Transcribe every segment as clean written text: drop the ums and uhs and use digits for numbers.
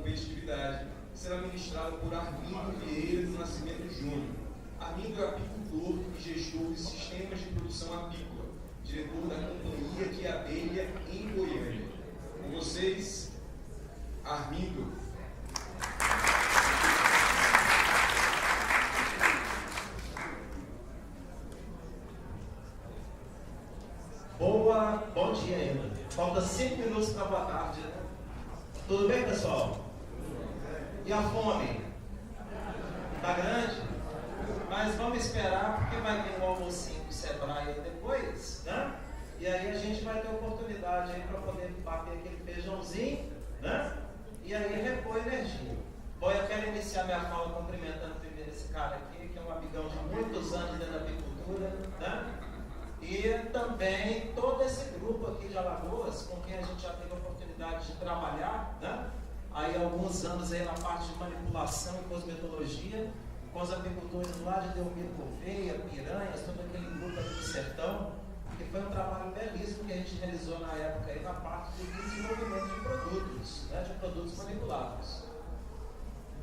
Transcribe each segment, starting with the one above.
competitividade será ministrado por Armindo Vieira do Nascimento Júnior. Armindo é apicultor e gestor de sistemas de produção apícola, diretor da Companhia de Abelha em Goiânia. Com vocês, Armindo. Bom dia ainda. Falta 5 minutos para boa tarde, né? Tudo bem, pessoal? E a fome? Tá grande? Mas vamos esperar, porque vai ter um almocinho do Sebrae aí depois, né? E aí a gente vai ter oportunidade aí para poder bater aquele feijãozinho, né? E aí repor energia. Bom, eu quero iniciar minha fala cumprimentando primeiro esse cara aqui, que é um amigão de muitos anos dentro da apicultura, né? E também todo esse grupo aqui de Alagoas, com quem a gente já teve a oportunidade de trabalhar, né? Aí há alguns anos aí na parte de manipulação e cosmetologia, com os apicultores lá de Delmiro Gouveia, Piranhas, todo aquele grupo aqui do sertão, que foi um trabalho belíssimo que a gente realizou na época aí na parte de desenvolvimento de produtos, né? De produtos manipulados.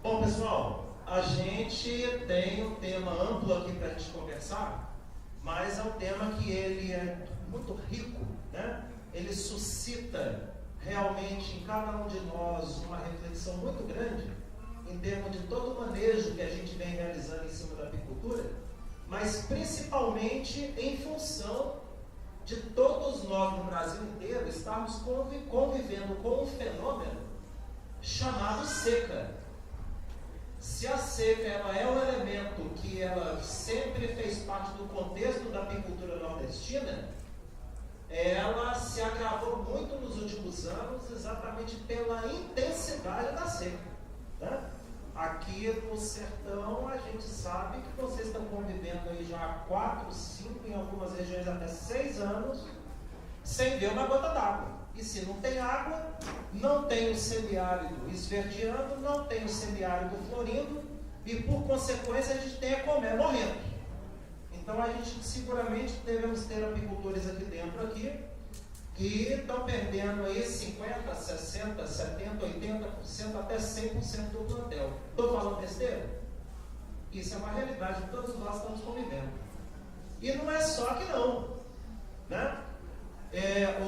Bom, pessoal, a gente tem um tema amplo aqui para a gente conversar, mas é um tema que ele é muito rico, né? Ele suscita realmente em cada um de nós uma reflexão muito grande em termos de todo o manejo que a gente vem realizando em cima da apicultura, mas principalmente em função de todos nós no Brasil inteiro estarmos convivendo com um fenômeno chamado seca. Se a seca ela é um elemento que ela sempre fez parte do contexto da apicultura nordestina, ela se agravou muito nos últimos anos exatamente pela intensidade da seca, né? Aqui no sertão a gente sabe que vocês estão convivendo aí já há 4, 5, em algumas regiões até 6 anos, sem ver uma gota d'água. E se não tem água, não tem o semiárido esverdeando, não tem o semiárido florindo, e por consequência a gente tem a colmeia morrendo. Então a gente seguramente devemos ter apicultores aqui dentro aqui, que estão perdendo aí 50%, 60%, 70%, 80%, até 100% do plantel. Estou falando besteira? Isso é uma realidade que todos nós estamos convivendo. E não é só aqui não, né?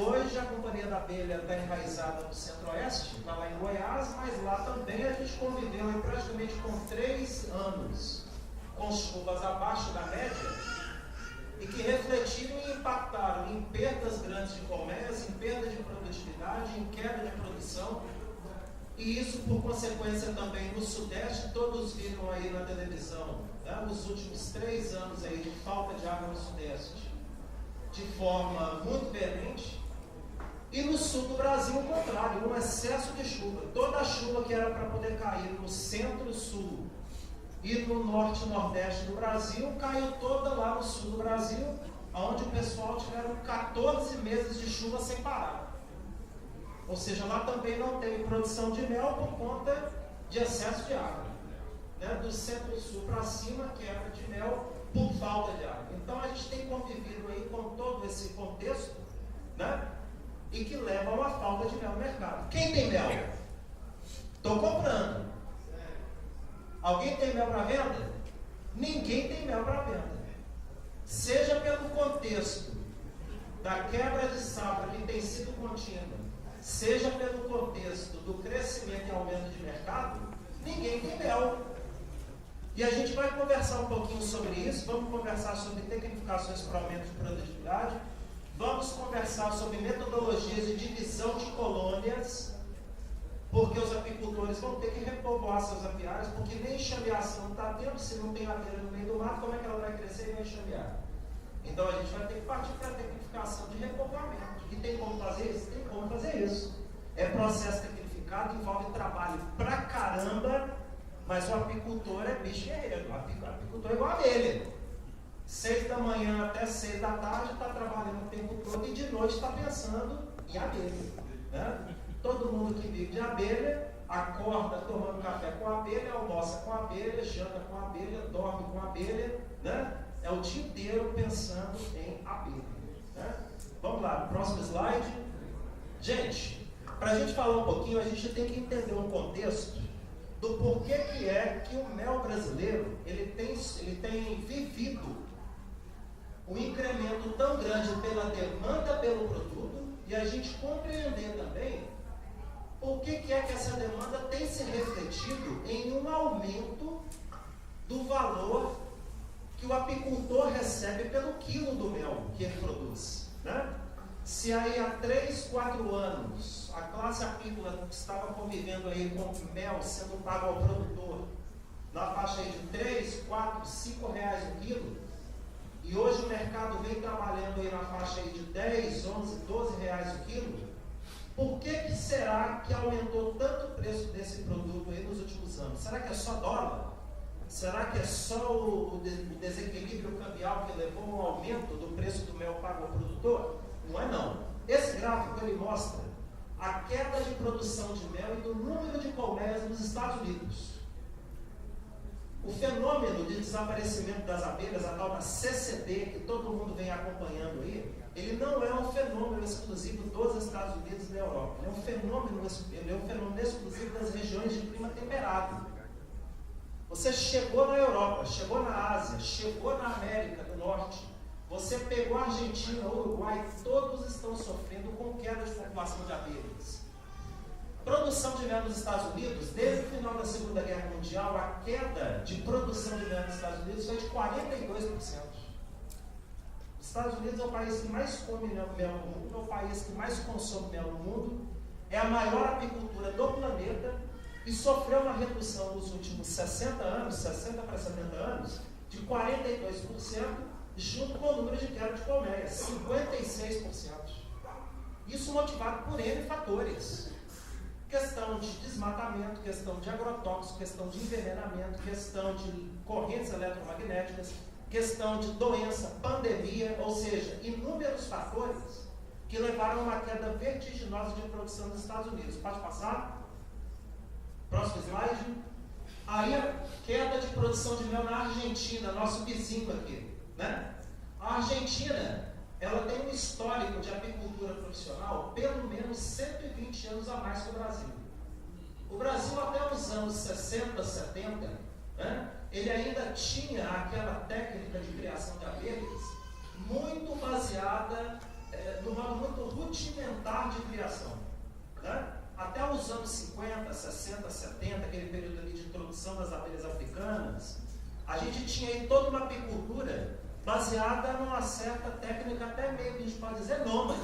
Hoje a Companhia da Abelha está enraizada no Centro-Oeste, está lá em Goiás, mas lá também a gente conviveu aí praticamente com 3 anos com chuvas abaixo da média e que refletiram e impactaram em perdas grandes de colmeias, em perda de produtividade, em queda de produção, e isso por consequência também no Sudeste. Todos viram aí na televisão, né, os últimos 3 anos aí de falta de água no Sudeste de forma muito veemente, e no sul do Brasil o contrário, um excesso de chuva. Toda a chuva que era para poder cair no centro-sul e no norte e nordeste do Brasil, caiu toda lá no sul do Brasil, onde o pessoal tiveram 14 meses de chuva sem parar. Ou seja, lá também não teve produção de mel por conta de excesso de água, né? Do centro-sul para cima, quebra de mel por falta de água. Então a gente tem convivido aí com todo esse contexto, né? E que leva a uma falta de mel no mercado. Quem tem mel? Estou comprando. Alguém tem mel para venda? Ninguém tem mel para venda. Seja pelo contexto da quebra de safra que tem sido contínua, seja pelo contexto do crescimento e aumento de mercado, ninguém tem mel. E a gente vai conversar um pouquinho sobre isso, vamos conversar sobre tecnificações para aumento de produtividade, vamos conversar sobre metodologias de divisão de colônias, porque os apicultores vão ter que repovoar seus apiários, porque nem enxameação está tendo. Se não tem abelha no meio do mato, como é que ela vai crescer e vai enxamear? Então a gente vai ter que partir para a tecnificação de repovoamento. E tem como fazer isso? Tem como fazer isso. É processo tecnificado, envolve trabalho pra caramba, mas o apicultor é bicho guerreiro. O apicultor é igual a abelha. 6 da manhã até 6 da tarde está trabalhando o tempo todo e de noite está pensando em abelha, né? Todo mundo que vive de abelha acorda tomando café com abelha, almoça com abelha, janta com abelha, dorme com abelha, né? É o dia inteiro pensando em abelha, né? Vamos lá, próximo slide. Gente, Para a gente falar um pouquinho, a gente tem que entender um contexto do porquê que é que o mel brasileiro ele tem vivido um incremento tão grande pela demanda pelo produto e a gente compreender também por que é que essa demanda tem se refletido em um aumento do valor que o apicultor recebe pelo quilo do mel que ele produz, né? Se aí há 3, 4 anos a classe apícola estava convivendo aí com mel sendo pago ao produtor na faixa aí de 3, 4, 5 reais o quilo, e hoje o mercado vem trabalhando aí na faixa aí de 10, 11, 12 reais o quilo, por que será que aumentou tanto o preço desse produto aí nos últimos anos? Será que é só dólar? Será que é só o desequilíbrio cambial que levou ao aumento do preço do mel pago ao produtor? Não é não. Esse gráfico ele mostra a queda de produção de mel e do número de colmeias nos Estados Unidos. O fenômeno de desaparecimento das abelhas, a tal da CCD, que todo mundo vem acompanhando aí, ele não é um fenômeno exclusivo dos Estados Unidos e da Europa. Ele é um fenômeno exclusivo das regiões de clima temperado. Você chegou na Europa, chegou na Ásia, chegou na América do Norte, você pegou a Argentina, o Uruguai, todos estão sofrendo com queda de população de abelhas. Produção de mel nos Estados Unidos, desde o final da Segunda Guerra Mundial, a queda de produção de mel nos Estados Unidos foi de 42%. Os Estados Unidos é o país que mais come mel no mundo, é o país que mais consome mel no mundo, é a maior apicultura do planeta e sofreu uma redução nos últimos 60 anos, 60 para 70 anos, de 42%, junto com o número de queda de colmeias, 56%. Isso motivado por N fatores. Questão de desmatamento, questão de agrotóxico, questão de envenenamento, questão de correntes eletromagnéticas, questão de doença, pandemia, ou seja, inúmeros fatores que levaram a uma queda vertiginosa de produção dos Estados Unidos. Pode passar? Próximo slide. Aí a queda de produção de mel na Argentina, nosso vizinho aqui, né? A Argentina, ela tem um histórico de apicultura profissional pelo menos 120 anos a mais que o Brasil. O Brasil até os anos 60, 70, né, ele ainda tinha aquela técnica de criação de abelhas muito baseada no modo muito rudimentar de criação. Né? Até os anos 50, 60, 70, aquele período ali de introdução das abelhas africanas, a gente tinha aí toda uma apicultura baseada numa certa técnica, até meio que a gente pode dizer nômade.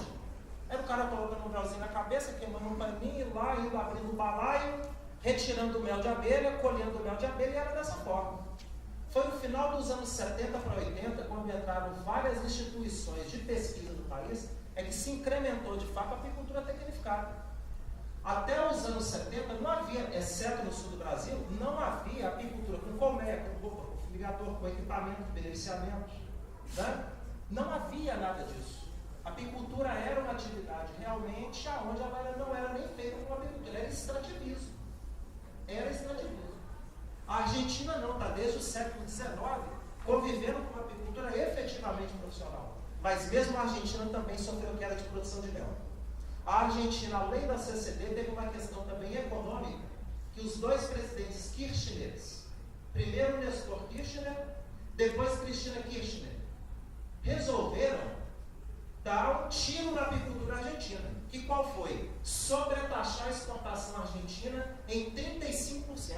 Era o cara colocando um melzinho na cabeça, queimando um paninho lá, indo abrindo o balaio, retirando o mel de abelha, colhendo o mel de abelha, e era dessa forma. Foi no final dos anos 70 para 80, quando entraram várias instituições de pesquisa do país, é que se incrementou de fato a apicultura tecnificada. Até os anos 70 não havia, exceto no sul do Brasil, não havia apicultura com colmeia, com fumigador, com equipamento de beneficiamento. Né? Não havia nada disso. A apicultura era uma atividade realmente onde ela não era nem feita como apicultura, era extrativismo. Era extrativismo. A Argentina não, está desde o século XIX convivendo com uma apicultura efetivamente profissional. Mas mesmo a Argentina também sofreu queda de produção de mel. A Argentina, além da CCD, teve uma questão também econômica, que os dois presidentes kirchneres, primeiro Nestor Kirchner, depois Cristina Kirchner, resolveram dar um tiro na apicultura argentina. Que qual foi? Sobretaxar a exportação argentina em 35%.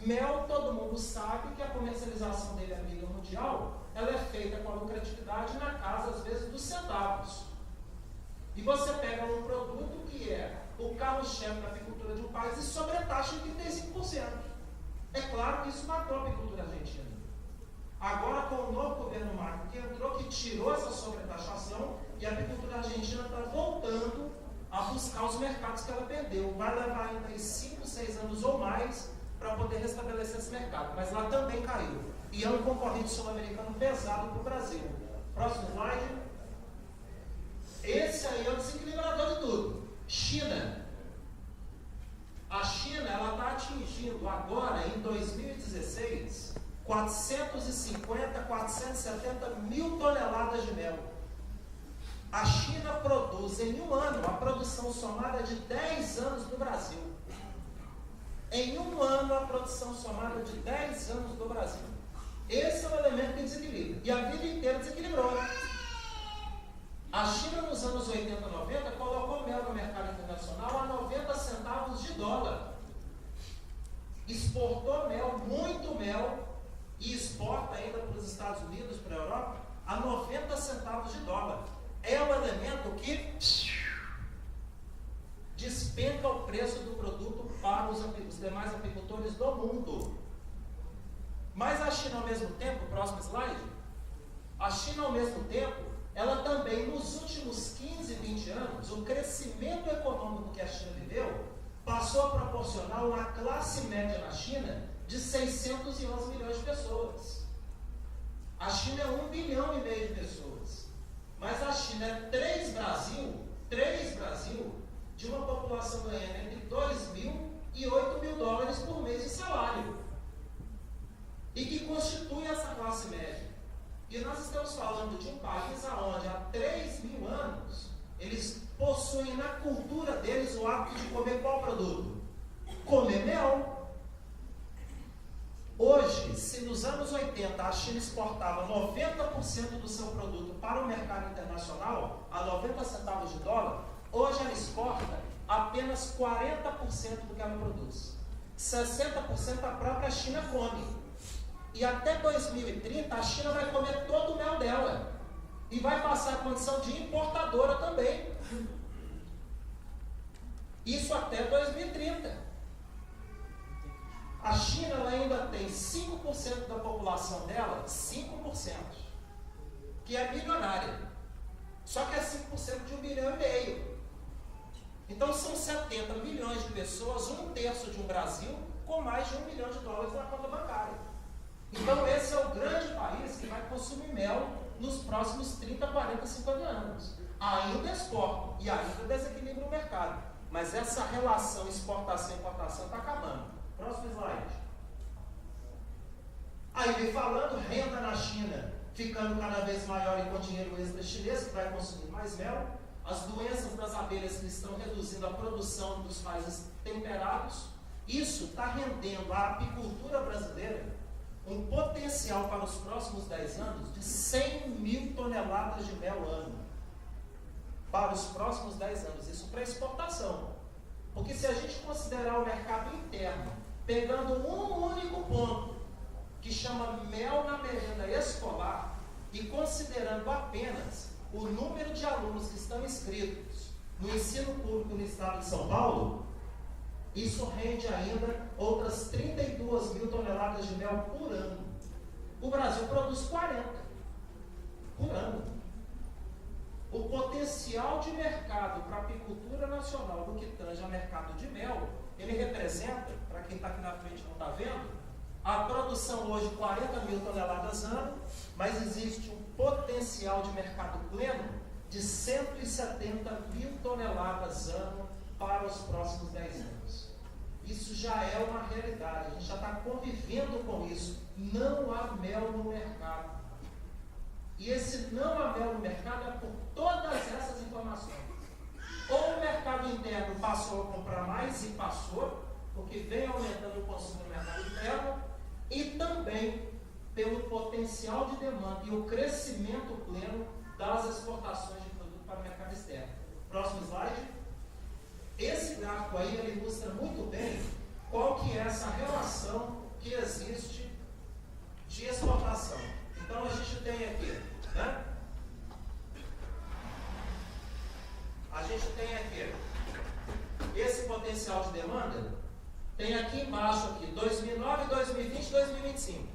Mel, todo mundo sabe que a comercialização dele a nível mundial, ela é feita com a lucratividade na casa, às vezes, dos centavos. E você pega um produto que é o carro-chefe da apicultura de um país e sobretaxa em 35%. É claro que isso matou a apicultura argentina. Agora, com o novo governo Macri que entrou, que tirou essa sobretaxação, e a apicultura argentina está voltando a buscar os mercados que ela perdeu. Vai levar ainda 5, 6 anos ou mais para poder restabelecer esse mercado. Mas lá também caiu. E é um concorrente sul-americano pesado para o Brasil. Próximo slide. Esse aí é o desequilibrador de tudo. China. A China está atingindo agora, em 2016, 450, 470 mil toneladas de mel. A China produz em um ano a produção somada de 10 anos do Brasil. Em um ano, a produção somada de 10 anos do Brasil. Esse é o elemento que desequilibra. E a vida inteira desequilibrou. A China, nos anos 80 e 90, colocou mel no mercado internacional a 90 centavos de dólar. Exportou mel, muito mel, e exporta ainda para os Estados Unidos, para a Europa, a 90 centavos de dólar. É um elemento que despenca o preço do produto para os demais apicultores do mundo. Mas a China, ao mesmo tempo, próximo slide, a China, ao mesmo tempo, ela também, nos últimos 15, 20 anos, o crescimento econômico que a China viveu passou a proporcionar uma classe média na China de 611 milhões de pessoas. A China é 1,5 bilhão de pessoas. Mas a China é 3 Brasil, de uma população ganhando entre 2 mil e 8 mil dólares por mês de salário. E que constitui essa classe média. E nós estamos falando de um país onde há 3 mil anos eles possuem na cultura deles o hábito de comer qual produto? Comer mel. Hoje, se nos anos 80 a China exportava 90% do seu produto para o mercado internacional, a 90 centavos de dólar, hoje ela exporta apenas 40% do que ela produz. 60% a própria China come. E até 2030 a China vai comer todo o mel dela. E vai passar a condição de importadora também. Isso até 2030. A China ela ainda tem 5% da população dela, 5%, que é milionária. Só que é 5% de 1,5 bilhão. Então são 70 milhões de pessoas, 1/3 de um Brasil, com mais de $1 bilhão na conta bancária. Então esse é o grande país que vai consumir mel nos próximos 30, 40, 50 anos. Ainda exporta e ainda desequilibra o mercado. Mas essa relação exportação e importação está acabando. Próximo slide. Aí vem falando renda na China, ficando cada vez maior e com dinheiro extra chinês, que vai consumir mais mel. As doenças das abelhas que estão reduzindo a produção dos países temperados. Isso está rendendo à apicultura brasileira um potencial para os próximos 10 anos de 100 mil toneladas de mel ano. Para os próximos 10 anos. Isso para exportação. Porque se a gente considerar o mercado interno, pegando um único ponto, que chama mel na merenda escolar, e considerando apenas o número de alunos que estão inscritos no ensino público no estado de São Paulo, isso rende ainda outras 32 mil toneladas de mel por ano. O Brasil produz 40 por ano. O potencial de mercado para a apicultura nacional no que tange ao mercado de mel, ele representa, para quem está aqui na frente e não está vendo, a produção hoje 40 mil toneladas ano, mas existe um potencial de mercado pleno de 170 mil toneladas ano para os próximos 10 anos. Isso já é uma realidade, a gente já está convivendo com isso. Não há mel no mercado. E esse não há mel no mercado é por todas essas informações. Ou o mercado interno passou a comprar mais e passou, porque vem aumentando o consumo no mercado interno, e também pelo potencial de demanda e o crescimento pleno das exportações de produto para o mercado externo. Próximo slide. Esse gráfico aí ele ilustra muito bem qual que é essa relação que existe de exportação. Então a gente tem aqui, né? A gente tem aqui esse potencial de demanda, tem aqui embaixo, aqui, 2009, 2020, 2025.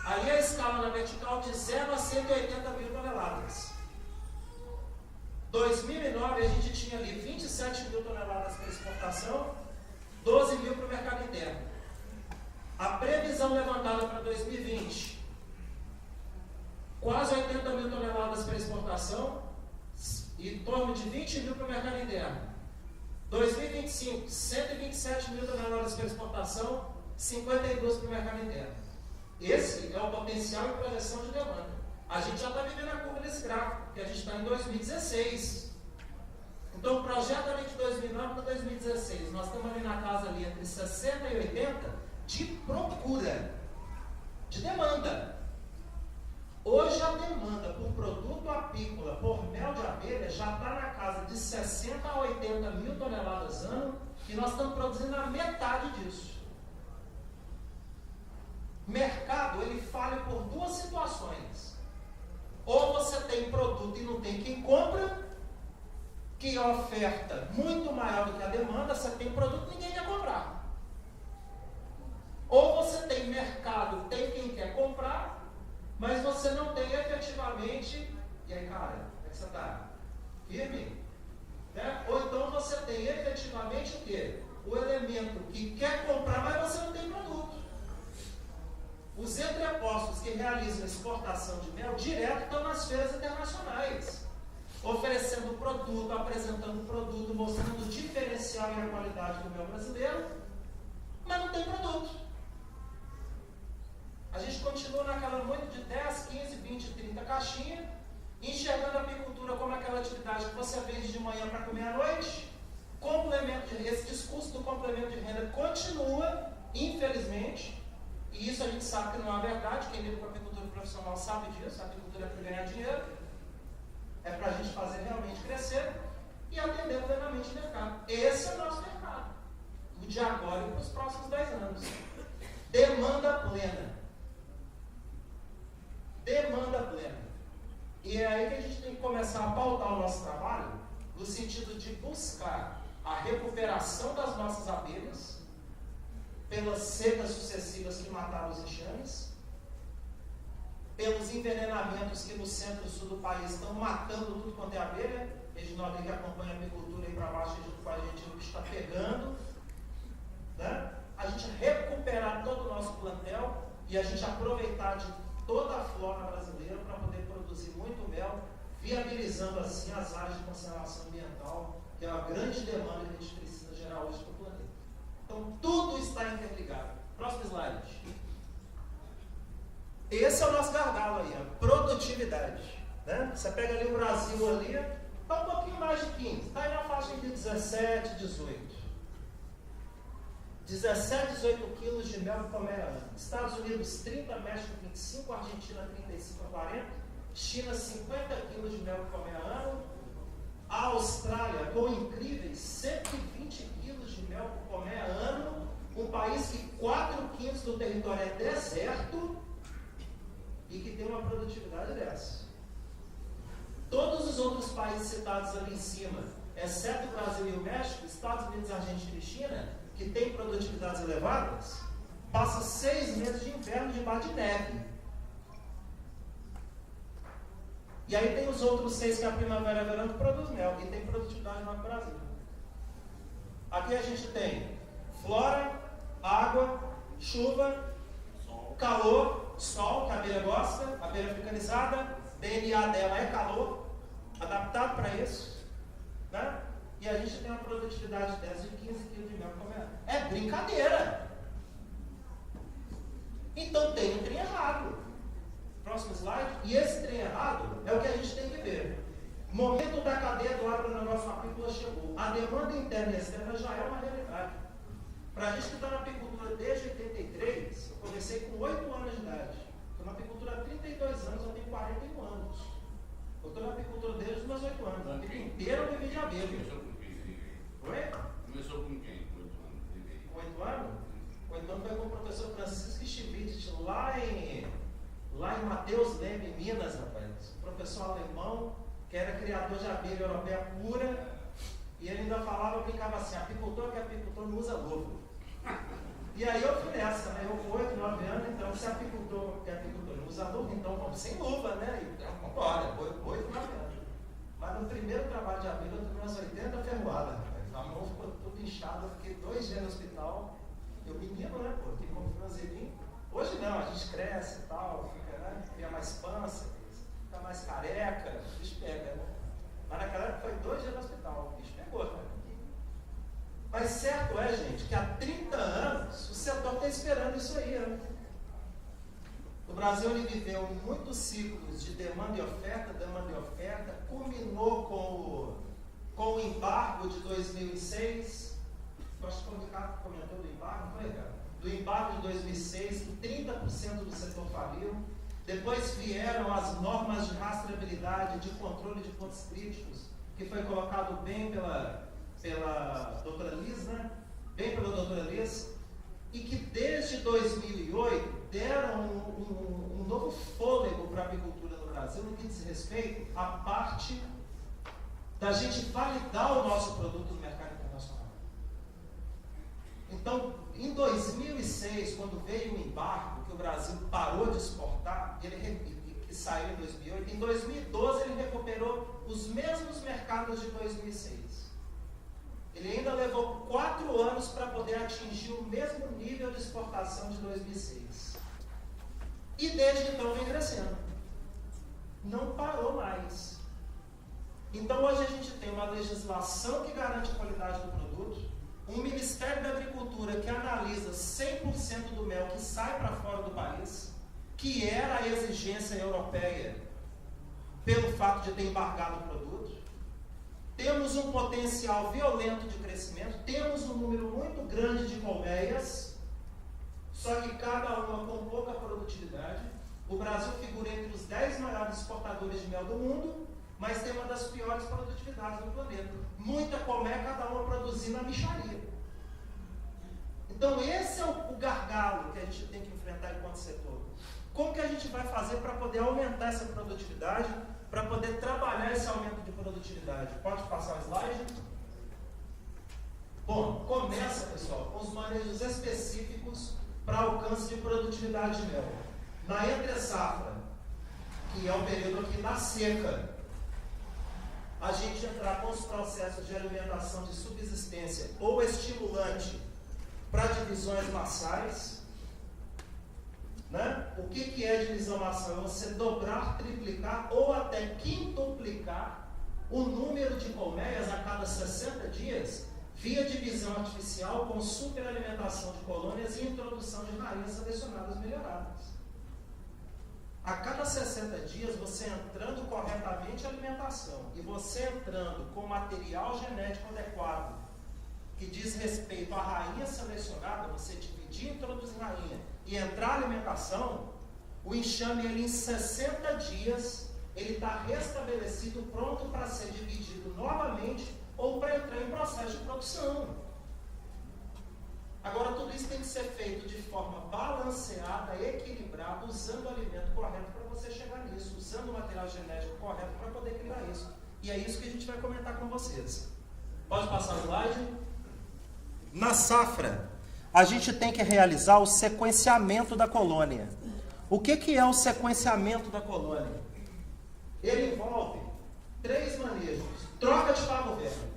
Ali a escala na vertical de 0 a 180 mil toneladas. 2009 a gente tinha ali 27 mil toneladas para exportação, 12 mil para o mercado interno. A previsão levantada para 2020, quase 80 mil toneladas para exportação e em torno de 20 mil para o mercado interno. 2025, 127 mil toneladas para exportação, 52 para o mercado interno. Esse é o potencial e projeção de demanda. A gente já está vivendo a curva desse gráfico. porque a gente está em 2016. Então o projeto ali de 2009 para 2016, nós estamos ali na casa ali entre 60 e 80 de procura, de demanda. Hoje a demanda por produto apícola, por mel de abelha, já está na casa de 60 a 80 mil toneladas ano, e nós estamos produzindo a metade disso. O mercado, ele falha por duas situações. Ou você tem produto e não tem quem compra, que a oferta muito maior do que a demanda, você tem produto e ninguém quer comprar. Ou você tem mercado, tem quem quer comprar, mas você não tem efetivamente. E aí, cara, como é que você está? Firme? Né? Ou então você tem efetivamente o quê? O elemento que quer comprar, mas você não tem produto. Os entrepostos que realizam exportação de mel direto estão nas feiras internacionais, oferecendo produto, apresentando produto, mostrando o diferencial e a qualidade do mel brasileiro, mas não tem produto. A gente continua naquela muito de 10, 15, 20, 30 caixinhas, enxergando a apicultura como aquela atividade que você vende de manhã para comer à noite. Esse discurso do complemento de renda continua, infelizmente, e isso a gente sabe que não é verdade. Quem lida com a apicultura profissional sabe disso. A apicultura é para ganhar dinheiro, é para a gente fazer realmente crescer e atender plenamente o mercado. Esse é o nosso mercado, o de agora e para os próximos 10 anos. Demanda plena. Demanda plena. E é aí que a gente tem que começar a pautar o nosso trabalho, no sentido de buscar a recuperação das nossas abelhas, pelas secas sucessivas que mataram os enxames, pelos envenenamentos que no centro e sul do país estão matando tudo quanto é abelha. Reginaldo que acompanha a apicultura aí para baixo junto com a gente, o bicho está pegando, né? A gente recuperar todo o nosso plantel e a gente aproveitar de toda a flora brasileira para poder produzir muito mel, viabilizando assim as áreas de conservação ambiental, que é uma grande demanda que a gente precisa gerar hoje para o planeta. Então, tudo está interligado. Próximo slide. Esse é o nosso gargalo aí, a produtividade. Né? Você pega ali o Brasil ali, está um pouquinho mais de 15, está aí na faixa de 17, 18. 17, 18 quilos de mel por colmeia ano. Estados Unidos 30, México 25, Argentina 35 a 40, China 50 quilos de mel por colmeia ano. A Austrália, com incríveis 120 quilos de mel por colmeia ano, um país que 4/5 do território é deserto e que tem uma produtividade dessa. Todos os outros países citados ali em cima, exceto o Brasil e o México, Estados Unidos, Argentina e China, que tem produtividades elevadas, passa 6 meses de inverno debaixo de neve. E aí tem os outros 6 que é a primavera e verão que produz mel, que tem produtividade no Brasil. Aqui a gente tem flora, água, chuva, calor, sol, que a abelha gosta, a abelha africanizada, DNA dela é calor, adaptado para isso, né? E a gente tem uma produtividade de 10 e 15 quilos de mel por colmeia. É brincadeira! Então tem um trem errado. Próximo slide. E esse trem errado é o que a gente tem que ver. O momento da cadeia do agronegócio apícola chegou. A demanda interna e externa já é uma realidade. Para a gente que está na apicultura desde 83, eu comecei com 8 anos de idade. Estou na apicultura há 32 anos, eu tenho 41 anos. Eu estou na apicultura desde os meus 8 anos. A vida inteira eu vivi de abelha. Oi? Começou com quem? 8 anos? 8 anos? 8 anos foi com o professor Francisco Schmidt, lá em Mateus Leme, Minas, rapaz. Um professor alemão, que era criador de abelha europeia pura, e ele ainda falava, brincava assim, apicultor que é apicultor não usa luva. E aí eu fui nessa, né? Eu com 8, 9 anos, então se apicultor que é apicultor não usa luva, então vamos sem luva, né? Então vamos embora, 8, 9 anos. Mas no primeiro trabalho de abelha eu tomei umas 80 ferroadas, rapaz. A mão ficou toda inchada, eu fiquei 2 dias no hospital. Eu menino, né, pô? Fiquei com um franzelinho. Hoje não, a gente cresce e tal, fica, né? Cria mais pança, fica mais careca, o bicho pega, né? Mas naquela época foi 2 dias no hospital, o bicho pegou, cara. Mas certo é, gente, que há 30 anos o setor está esperando isso aí, né? O Brasil ele viveu muitos ciclos de demanda e oferta, culminou com o embargo de 2006. Eu acho que o Ricardo comentou do embargo, não foi, cara? Do embargo de 2006, que 30% do setor faliu. Depois vieram as normas de rastreabilidade, de controle de pontos críticos, que foi colocado bem pela doutora Liz, né? Bem pela doutora Liz, e que desde 2008 deram um novo fôlego para a apicultura no Brasil, no que diz respeito à parte da gente validar o nosso produto no mercado internacional. Então, em 2006, quando veio o embargo, que o Brasil parou de exportar, que saiu em 2008, em 2012 ele recuperou os mesmos mercados de 2006. Ele ainda levou 4 anos para poder atingir o mesmo nível de exportação de 2006. E desde então vem crescendo. Não parou mais. Então hoje a gente tem uma legislação que garante a qualidade do produto, um Ministério da Agricultura que analisa 100% do mel que sai para fora do país, que era a exigência europeia pelo fato de ter embargado o produto. Temos um potencial violento de crescimento, temos um número muito grande de colmeias, só que cada uma com pouca produtividade. O Brasil figura entre os 10 maiores exportadores de mel do mundo, mas tem uma das piores produtividades do planeta. Muita colmeia, cada uma produzindo a mixaria. Então esse é o gargalo que a gente tem que enfrentar enquanto setor. Como que a gente vai fazer para poder aumentar essa produtividade, para poder trabalhar esse aumento de produtividade? Pode passar o slide? Bom, começa, pessoal, com os manejos específicos para alcance de produtividade de mel. Na entre-safra, que é o período aqui da seca, a gente entrar com os processos de alimentação de subsistência ou estimulante para divisões massais. Né? O que é divisão massal? É você dobrar, triplicar ou até quintuplicar o número de colmeias a cada 60 dias via divisão artificial com superalimentação de colônias e introdução de rainhas selecionadas melhoradas. A cada 60 dias, você entrando corretamente a alimentação e você entrando com material genético adequado, que diz respeito à rainha selecionada, você dividir e introduzir rainha e entrar a alimentação, o enxame ele, em 60 dias, ele está restabelecido, pronto para ser dividido novamente ou para entrar em processo de produção. Agora, tudo isso tem que ser feito de forma balanceada, equilibrada, usando o alimento correto para você chegar nisso, usando o material genético correto para poder criar isso. E é isso que a gente vai comentar com vocês. Pode passar o slide? Na safra, a gente tem que realizar o sequenciamento da colônia. O que é o sequenciamento da colônia? Ele envolve 3 manejos. Troca de favo velho.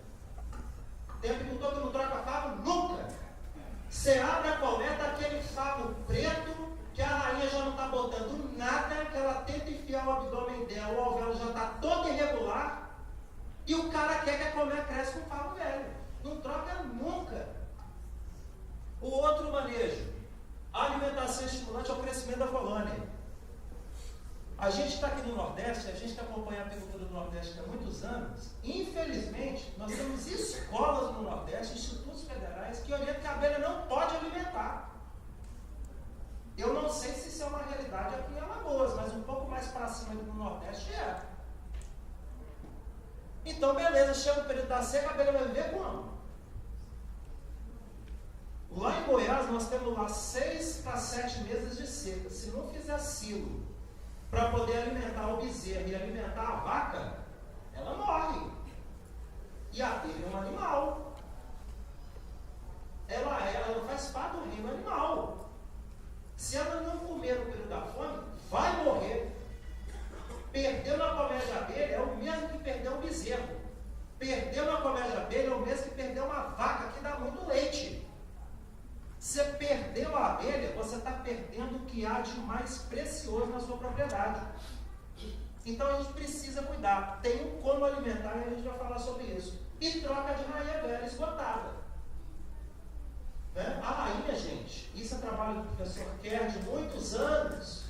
Tem apicultor que não troca favo nunca. Você abre a coleta, aquele favo preto, que a rainha já não está botando nada, que ela tenta enfiar o abdômen dela, o alvéolo já está todo irregular, e o cara quer que a colmeia cresça com favo velho. Não troca nunca. O outro manejo, a alimentação estimulante ao crescimento da colônia. A gente está aqui no Nordeste, a gente que acompanha a apicultura do Nordeste há muitos anos, infelizmente, nós temos escolas no Nordeste, institutos federais, que orientam que a abelha não pode alimentar. Eu não sei se isso é uma realidade aqui em Alagoas, mas um pouco mais para cima do Nordeste é. Então, beleza, chega o período da seca, a abelha vai viver como? Lá em Goiás, nós temos lá 6 para 7 meses de seca. Se não fizer silo para poder alimentar o bezerro e alimentar a vaca, ela morre. E a abelha é um animal. Ela faz parte do reino animal. Se ela não comer no período da fome, vai morrer. Perder uma colmeia de abelha é o mesmo que perder um bezerro. Perder uma colmeia de abelha é o mesmo que perder uma vaca que dá muito leite. Você perdeu a abelha, você está perdendo o que há de mais precioso na sua propriedade. Então a gente precisa cuidar. Tem como alimentar e a gente vai falar sobre isso. E troca de rainha velha esgotada. Né? A rainha, gente, isso é trabalho do professor Kerr de muitos anos.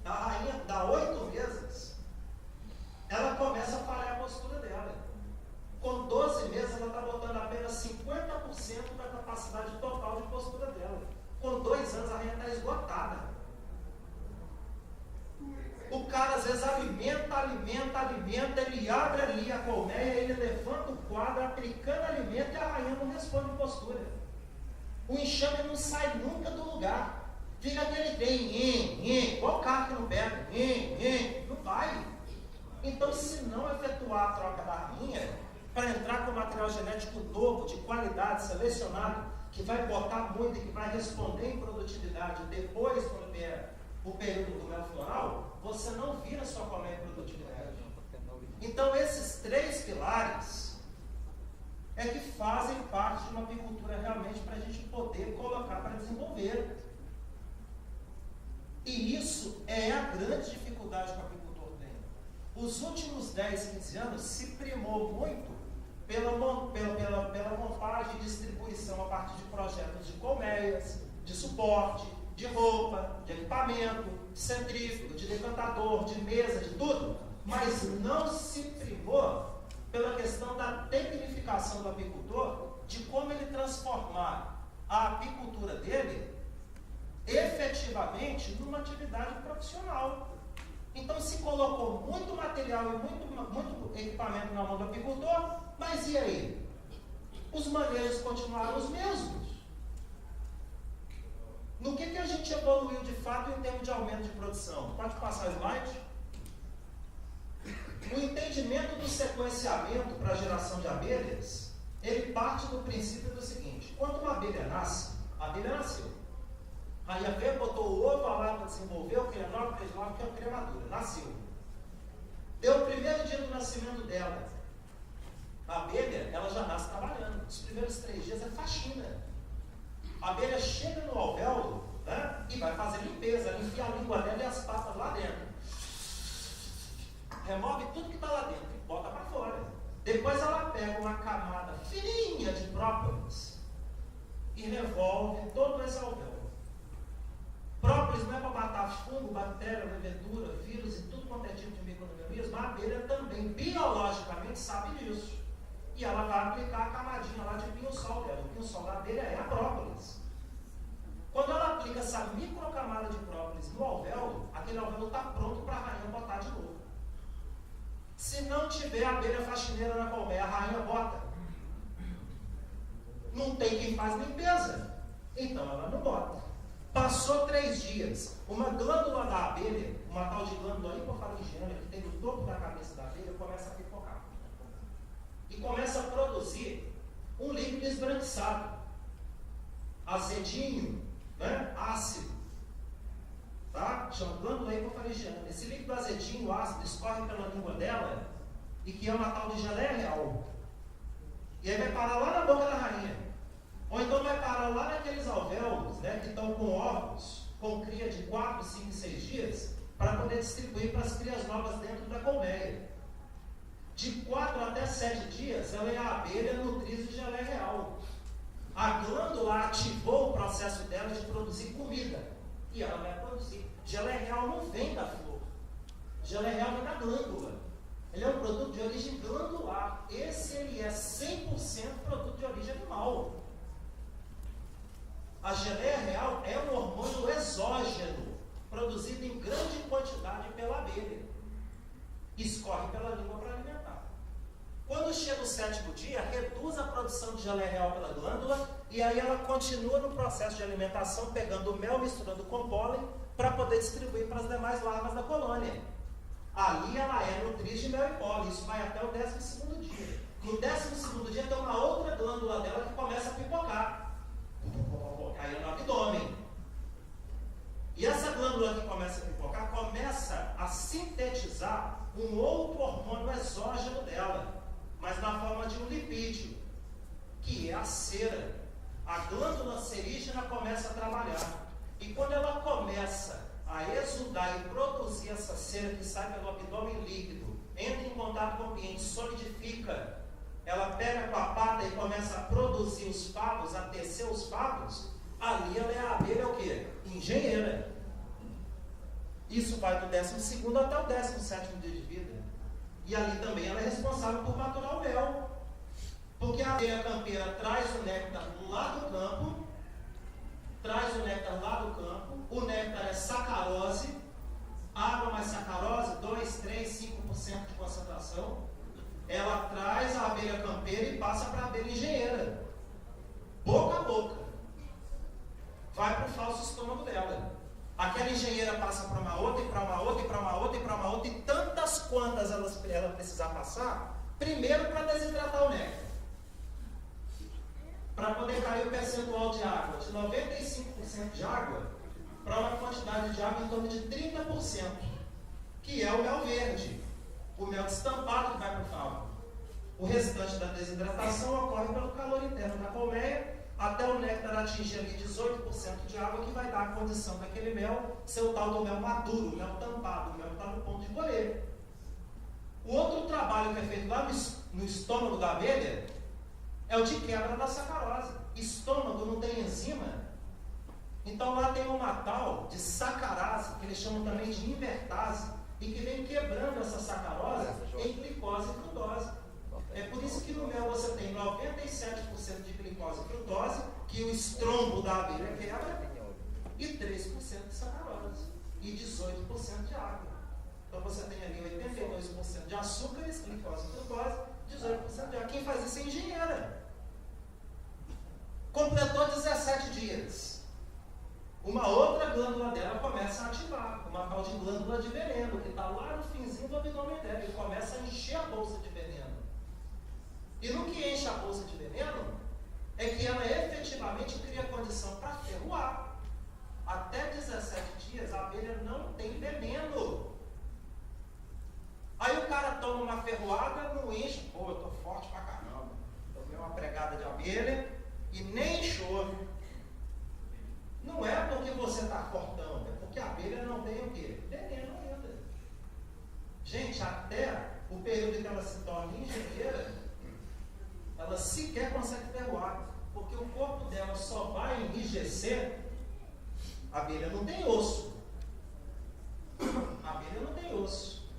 A rainha dá 8 meses, ela começa a falhar a postura dela. Com 12 meses, ela está botando apenas 50% da capacidade total de postura dela. Com 2 anos, a rainha está esgotada. O cara às vezes alimenta, ele abre ali a colmeia, ele levanta o quadro, aplicando alimento e a rainha não responde em postura. O enxame não sai nunca do lugar. Fica aquele trem, igual o carro que não pega, não vai. Então, se não efetuar a troca da rainha, para entrar com material genético novo, de qualidade, selecionado, que vai botar muito e que vai responder em produtividade depois, quando vier o período do mel floral, você não vira sua colmeia em produtividade. Então, esses 3 pilares é que fazem parte de uma apicultura realmente para a gente poder colocar para desenvolver. E isso é a grande dificuldade que o apicultor tem. Os últimos 10, 15 anos se primou muito pela montagem e distribuição a partir de projetos de colmeias, de suporte, de roupa, de equipamento, de centrífugo, de decantador, de mesa, de tudo, mas não se primou pela questão da tecnificação do apicultor, de como ele transformar a apicultura dele efetivamente numa atividade profissional. Então se colocou muito material e muito equipamento na mão do apicultor, mas e aí? Os manejos continuaram os mesmos. No que a gente evoluiu de fato em termos de aumento de produção? Pode passar o slide? O entendimento do sequenciamento para a geração de abelhas, ele parte do princípio do seguinte: quando uma abelha nasce, a abelha nasceu. Aí a veia botou o ovo, a larva desenvolveu, cria 9, 3, 9, que é uma cria madura, nasceu. Deu o primeiro dia do nascimento dela. A abelha, ela já nasce trabalhando. Os primeiros 3 dias é faxina. A abelha chega no alvéolo, né, e vai fazer limpeza, enfia a língua dela e as patas lá dentro. Remove tudo que está lá dentro e bota para fora. Depois ela pega uma camada fininha de própolis e revolve todo esse alvéolo. Própolis não é para matar fungo, bactéria, levedura, vírus e tudo quanto é tipo de micro-organismo. A abelha também, biologicamente, sabe disso. E ela vai aplicar a camadinha lá de pinho-sol dela. O pinho-sol da abelha é a própolis. Quando ela aplica essa microcamada de própolis no alvéolo, aquele alvéolo está pronto para a rainha botar de novo. Se não tiver abelha faxineira na colmeia, a rainha bota. Não tem quem faz limpeza, então ela não bota. Passou 3 dias, uma glândula da abelha, uma tal de glândula hipofaringiana que tem no topo da cabeça da abelha, começa a pipocar. E começa a produzir um líquido esbranquiçado, azedinho, né? Ácido. Tá? Chama glândula hipofaringiana. Esse líquido azedinho, ácido, escorre pela língua dela e que é uma tal de geleia real. E aí vai parar lá na boca da rainha. Ou então vai parar lá naqueles alvéolos, né, que estão com ovos, com cria de 4, 5, 6 dias, para poder distribuir para as crias novas dentro da colmeia. De 4 até 7 dias, ela é a abelha nutriz de geleia real. A glândula ativou o processo dela de produzir comida. E ela vai produzir. Geleia real não vem da flor. Geleia real vem da glândula. Ele é um produto de origem glandular. Esse ele é 100% produto de origem animal. A geleia real é um hormônio exógeno, produzido em grande quantidade pela abelha. Escorre pela língua para alimentar. Quando chega o 7º dia, reduz a produção de geleia real pela glândula e aí ela continua no processo de alimentação, pegando o mel, misturando com pólen, para poder distribuir para as demais larvas da colônia. Ali ela é nutriz de mel e pólen, isso vai até o 12º dia. No 12º dia tem uma outra glândula dela que começa a pipocar. Caiu no abdômen. E essa glândula que começa a pipocar começa a sintetizar um outro hormônio exógeno dela, mas na forma de um lipídio, que é a cera. A glândula serígena começa a trabalhar. E quando ela começa a exudar e produzir essa cera que sai pelo abdômen líquido, entra em contato com o ambiente, solidifica, ela pega com a pata e começa a produzir os favos, a tecer os favos, ali ela é a abelha o quê? Engenheira. Isso vai do 12º até o 17º dia de vida. E ali também ela é responsável por maturar o mel. Porque a abelha campeira traz o néctar lá do campo, o néctar é sacarose, água mais sacarose, 2, 3, 5% de concentração. Ela traz a abelha campeira e passa para a abelha engenheira. Boca a boca. Vai para o falso estômago dela. Aquela engenheira passa para uma outra, e para uma outra, e para uma outra, e para uma outra, e tantas quantas ela precisar passar, primeiro para desidratar o néctar. Para poder cair o percentual de água de 95% de água para uma quantidade de água em torno de 30%, que é o mel verde, o mel destampado que vai para o favo. O restante da desidratação ocorre pelo calor interno da colmeia, até o néctar atingir ali 18% de água, que vai dar a condição daquele mel ser o tal do mel maduro, o mel tampado, o mel que está no ponto de colher. O outro trabalho que é feito lá no estômago da abelha é o de quebra da sacarose. Estômago não tem enzima, então lá tem uma tal de sacarase, que eles chamam também de invertase, e que vem quebrando essa sacarose em glicose e frutose. É por isso que no mel você tem 97% de glicose e frutose, que o estrombo da abelha quebra, e 3% de sacarose, e 18% de água. Então você tem ali 82% de açúcares, glicose e frutose, 18% de água. Quem faz isso é engenheira. Completou 17 dias. Uma outra glândula dela começa a ativar, uma tal de glândula de veneno, que está lá no finzinho do abdômen dela, e começa a encher a bolsa de veneno. E no que enche a bolsa de veneno, é que ela efetivamente cria condição para ferroar. Até 17 dias a abelha não tem veneno. Aí o cara toma uma ferroada, não enche, pô, eu tô forte pra caramba. Tomei uma pregada de abelha e nem chove. Não é porque você está fortão, é porque a abelha não tem o quê? Veneno ainda. Gente, até o período que ela se torna engenheira, ela sequer consegue ferroar, porque o corpo dela só vai enrijecer. A abelha não tem osso. A abelha não tem osso.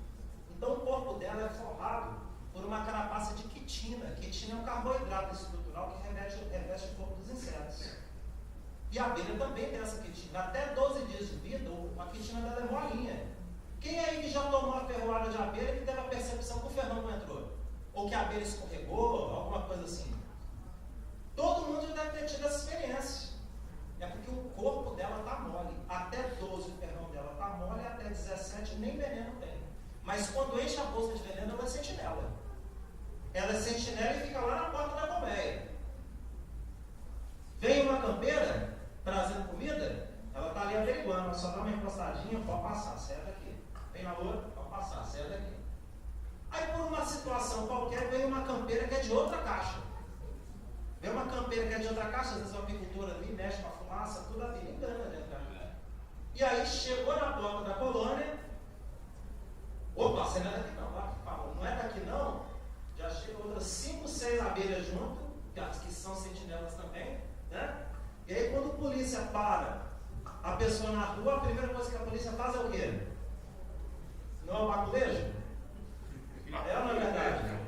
Então o corpo dela é forrado por uma carapaça de quitina. Quitina é um carboidrato estrutural que reveste o corpo dos insetos. E a abelha também tem essa quitina. Até 12 dias de vida, a quitina dela é molinha. Quem aí que já tomou a ferroada de abelha que teve a percepção que o ferrão não entrou? Ou que a abelha escorregou, alguma coisa assim? Todo mundo já deve ter tido essa experiência. É porque o corpo dela está mole. Até 12 o ferrão dela está mole, até 17 nem veneno tem. Mas quando enche a bolsa de veneno, ela é sentinela. Ela é sentinela e fica lá na porta da colmeia. Vem uma campeira trazendo comida, ela está ali averiguando, ela só dá uma encostadinha, pode passar, sai daqui. Vem na outra, pode passar, sai daqui. Aí por uma situação qualquer, vem uma campeira que é de outra caixa. Vem uma campeira que é de outra caixa, às vezes o apicultor ali mexe com a fumaça, tudo a vida engana dentro da caixa. E aí chegou na porta da colônia, opa, você não é daqui não, tá? Não é daqui não, já chegam outras 5, 6 abelhas junto, que são sentinelas também, né? E aí quando a polícia para a pessoa na rua, a primeira coisa que a polícia faz é o quê? Não é o baculejo? É ou não é verdade?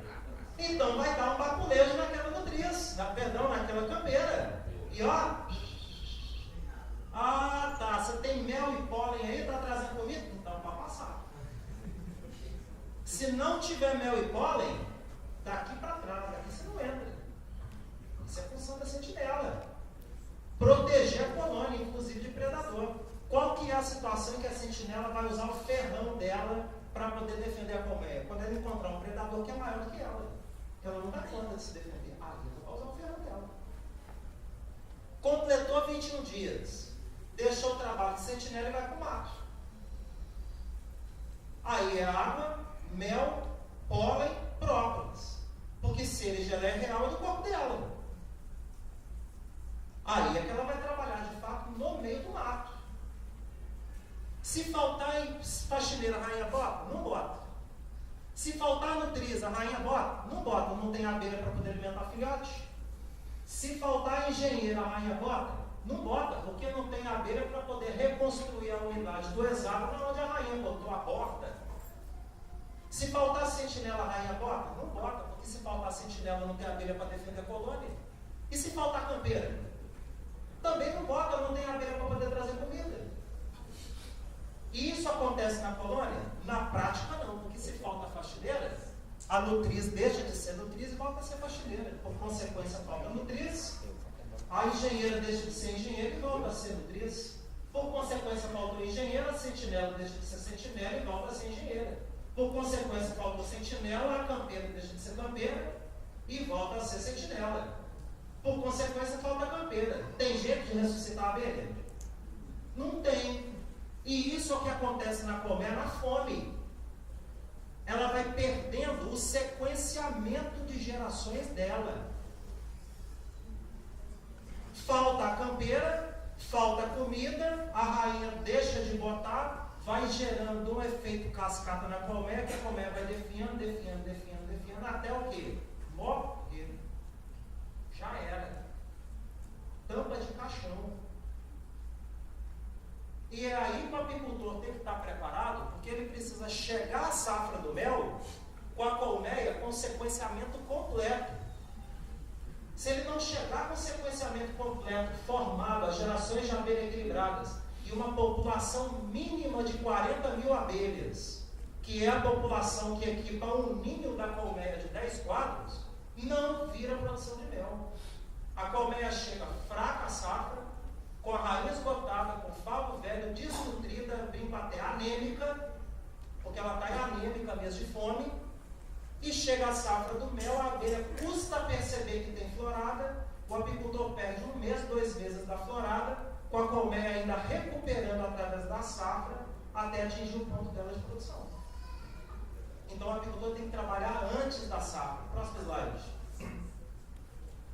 Então vai dar um baculejo naquela nutriz, naquela campeira. E ó, ah tá, você tem mel e pólen aí, tá trazendo comida? Então para passar. Se não tiver mel e pólen, daqui para trás, daqui você não entra. Isso é função da sentinela. Proteger a colônia, inclusive de predador. Qual que é a situação em que a sentinela vai usar o ferrão dela para poder defender a colmeia? Quando ela encontrar um predador que é maior do que ela não dá conta de se defender. Ela vai usar o ferrão dela. Completou 21 dias. Deixou o trabalho de sentinela e vai para o mato. Aí é água, mel, pólen, própolis. Porque se ele já é real, é do corpo dela. Aí é que ela vai trabalhar de fato no meio do mato. Se faltar em faxineira, a rainha bota? Não bota. Se faltar nutriz, a rainha bota? Não bota, não tem abelha para poder alimentar filhote. Se faltar engenheiro, a rainha bota? Não bota, porque não tem abelha para poder reconstruir a unidade do hexágono onde a rainha botou a porta. Se faltar sentinela, a rainha bota? Não bota, porque se faltar sentinela não tem abelha para defender a colônia. E se faltar campeira? Também não bota, não tem abelha para poder trazer comida. E isso acontece na colônia? Na prática não, porque se falta faxineira, a nutriz deixa de ser nutriz e volta a ser faxineira. Por consequência, falta nutriz, a engenheira deixa de ser engenheira e volta a ser nutriz. Por consequência, faltou engenheira, a sentinela deixa de ser sentinela e volta a ser engenheira. Por consequência, faltou sentinela, a campeira deixa de ser campeira e volta a ser sentinela. Por consequência, falta campeira. Tem jeito de ressuscitar a abelha? Não tem. E isso é o que acontece na colmeia, na fome. Ela vai perdendo o sequenciamento de gerações dela. Falta a campeira, falta comida, a rainha deixa de botar, vai gerando um efeito cascata na colmeia, que a colmeia vai definhando, até o quê? Morrer. Já era. Tampa de caixão. E é aí que o apicultor tem que estar preparado, porque ele precisa chegar à safra do mel com a colmeia com sequenciamento completo. Se ele não chegar com sequenciamento completo, formado, as gerações de abelha equilibradas, e uma população mínima de 40 mil abelhas, que é a população que equipa um ninho da colmeia de 10 quadros, não vira produção de mel. A colmeia chega fraca à safra, com a raiz esgotada, com favo velho, desnutrida, brinco até anêmica, porque ela está anêmica mesmo de fome, e chega a safra do mel, a abelha custa perceber que tem florada, o apicultor perde 1 mês, 2 meses da florada, com a colmeia ainda recuperando através da safra, até atingir o ponto dela de produção. Então o apicultor tem que trabalhar antes da safra. Próximo slide.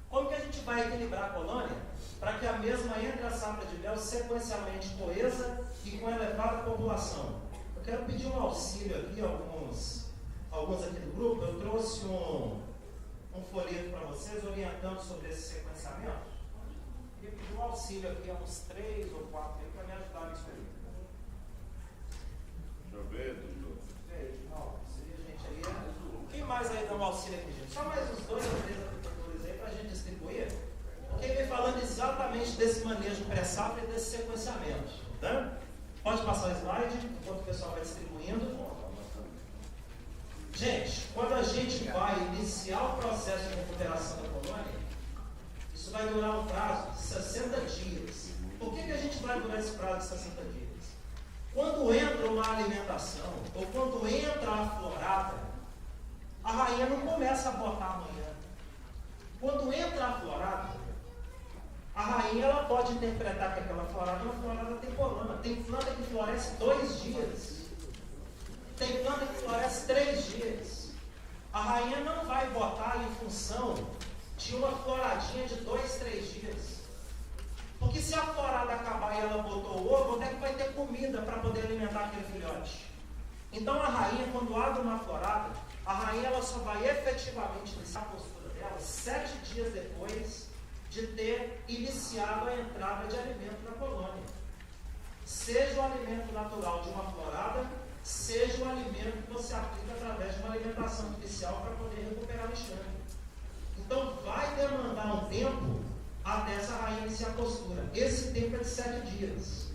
Como que a gente vai equilibrar a colônia para que a mesma entre a safra de mel sequencialmente coesa e com elevada população? Eu quero pedir um auxílio aqui, alguns aqui do grupo. Eu trouxe um folheto para vocês orientando sobre esse sequenciamento. Eu queria pedir um auxílio aqui a uns 3 ou 4 para me ajudar nisso aí. Deixa eu ver, doutor. Quem mais aí dá um auxílio aqui, gente? Só mais uns 2 ou 3 apicultores aí para a gente distribuir. Porque ele vem falando exatamente desse manejo pré-safra e desse sequenciamento. Tá? Pode passar o slide, enquanto o pessoal vai distribuindo. Gente, quando a gente vai iniciar o processo de recuperação da colônia, isso vai durar um prazo de 60 dias. Por que a gente vai durar esse prazo de 60 dias? Quando entra uma alimentação, ou quando entra a florada, a rainha não começa a botar amanhã. Quando entra a florada, a rainha ela pode interpretar que aquela florada é uma florada temporânea. Tem planta que floresce 2 dias. Tem planta que floresce 3 dias. A rainha não vai botar em função de uma floradinha de 2, 3 dias. Porque se a florada acabar e ela botou o ovo, onde é que vai ter comida para poder alimentar aquele filhote? Então a rainha, quando abre uma florada, a rainha ela só vai efetivamente iniciar a postura dela 7 dias depois de ter iniciado a entrada de alimento na colônia. Seja o alimento natural de uma florada, seja o alimento que você aplica através de uma alimentação artificial para poder recuperar o enxame. Então vai demandar um tempo até essa rainha iniciar a postura. Esse tempo é de 7 dias.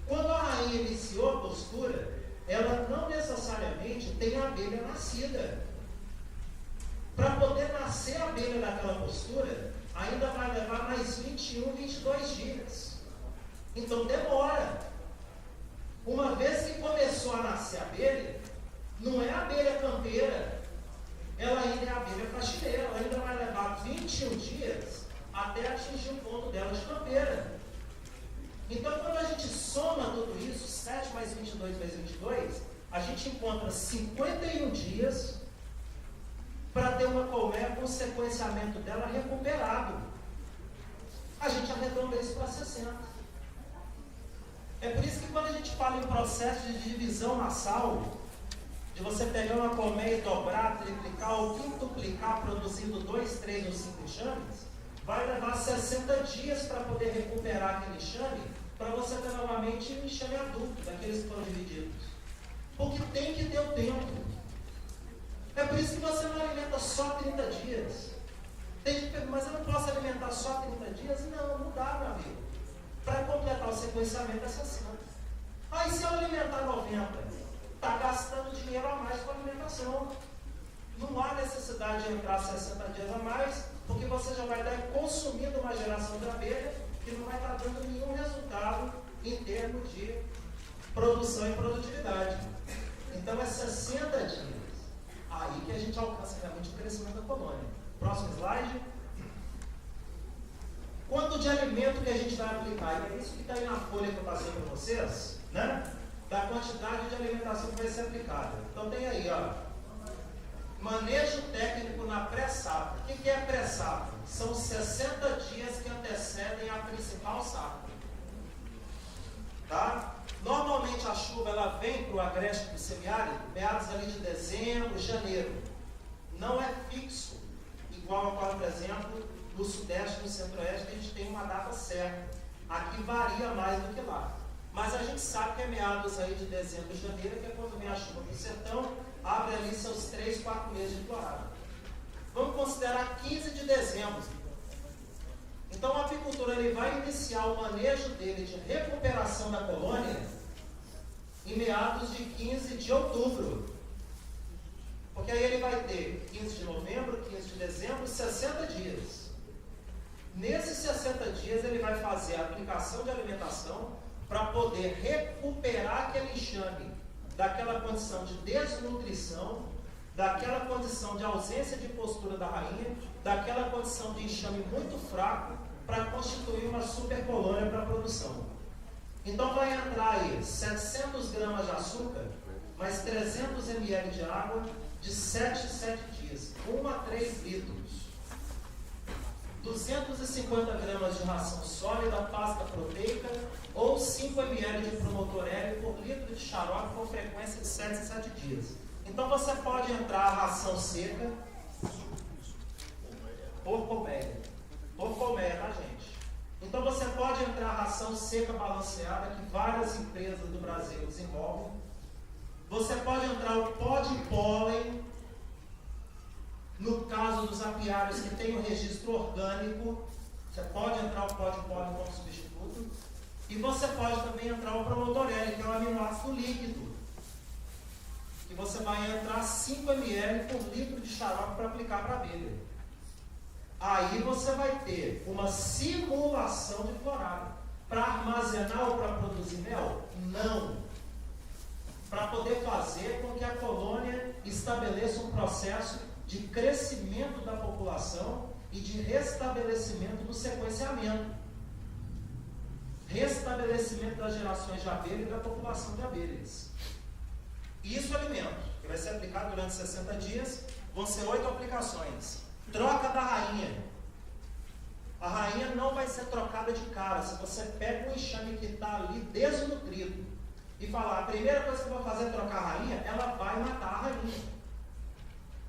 Quando a rainha iniciou a postura, ela não necessariamente tem a abelha nascida. Para poder nascer a abelha daquela postura, ainda vai levar mais 21, 22 dias. Então demora. Uma vez que começou a nascer a abelha, não é a abelha campeira, ela ainda é a abelha faxineira, ela ainda vai levar 21 dias até atingir o ponto dela de campeira. Então, quando a gente soma tudo isso, 7 mais 22 mais 22, a gente encontra 51 dias para ter uma colmeia com o sequenciamento dela recuperado. A gente arredonda isso para 60. É por isso que quando a gente fala em processo de divisão massal, de você pegar uma colmeia e dobrar, triplicar ou quintuplicar, produzindo 2, 3 ou 5 enxames, vai levar 60 dias para poder recuperar aquele enxame, para você ter novamente um enxame adulto, daqueles que foram divididos. Porque tem que ter o tempo. É por isso que você não alimenta só 30 dias. Mas eu não posso alimentar só 30 dias? Não, não dá, meu amigo. Para completar o sequenciamento é 60. Aí se eu alimentar 90, está gastando dinheiro a mais com a alimentação. Não há necessidade de entrar 60 dias a mais, porque você já vai estar consumindo uma geração de abelha que não vai estar dando nenhum resultado em termos de produção e produtividade. Então é 60 dias. Aí que a gente alcança realmente o crescimento da colônia. Próximo slide. Quanto de alimento que a gente vai aplicar? E é isso que está aí na folha que eu passei para vocês, né? Da quantidade de alimentação que vai ser aplicada. Então tem aí, ó. Manejo técnico na pré-safra. O que é pré-safra? São 60 dias que antecedem a principal safra. Tá? Normalmente a chuva ela vem para o agreste do semiárido, meados ali de dezembro, janeiro. Não é fixo, igual ocorre, por exemplo, no sudeste e no centro-oeste, que a gente tem uma data certa. Aqui varia mais do que lá. Mas a gente sabe que é meados aí de dezembro e janeiro, que é quando vem a chuva do sertão, abre ali seus 3, 4 meses de florada. Vamos considerar 15 de dezembro. Então o apicultor ele vai iniciar o manejo dele de recuperação da colônia em meados de 15 de outubro. Porque aí ele vai ter 15 de novembro, 15 de dezembro, 60 dias. Nesses 60 dias ele vai fazer a aplicação de alimentação para poder recuperar aquele enxame daquela condição de desnutrição, daquela condição de ausência de postura da rainha, daquela condição de enxame muito fraco, para constituir uma supercolônia para a produção. Então vai entrar aí 700 gramas de açúcar, mais 300 ml de água, de 7 em 7 dias, 1 a 3 litros. 250 gramas de ração sólida, pasta proteica, ou 5 ml de promotor hélio por litro de xarope com frequência de 7 em 7 dias. Então você pode entrar a ração seca por colmeia. Por colmeia, tá, gente? Então você pode entrar a ração seca balanceada, que várias empresas do Brasil desenvolvem. Você pode entrar o pó de pólen, no caso dos apiários que tem o registro orgânico, você pode entrar o pó de pólen como substituto. E você pode também entrar o promotor hélio, que é o aminoácido líquido, que você vai entrar 5 ml por litro de xarope para aplicar para a abelha. Aí você vai ter uma simulação de florada. Para armazenar ou para produzir mel? Não. Para poder fazer com que a colônia estabeleça um processo de crescimento da população e de restabelecimento do sequenciamento. Restabelecimento das gerações de abelha e da população de abelhas. Isso é alimento, que vai ser aplicado durante 60 dias, vão ser 8 aplicações. Troca da rainha. A rainha não vai ser trocada de cara. Se você pega um enxame que está ali desnutrido e falar, a primeira coisa que eu vou fazer é trocar a rainha, ela vai matar a rainha.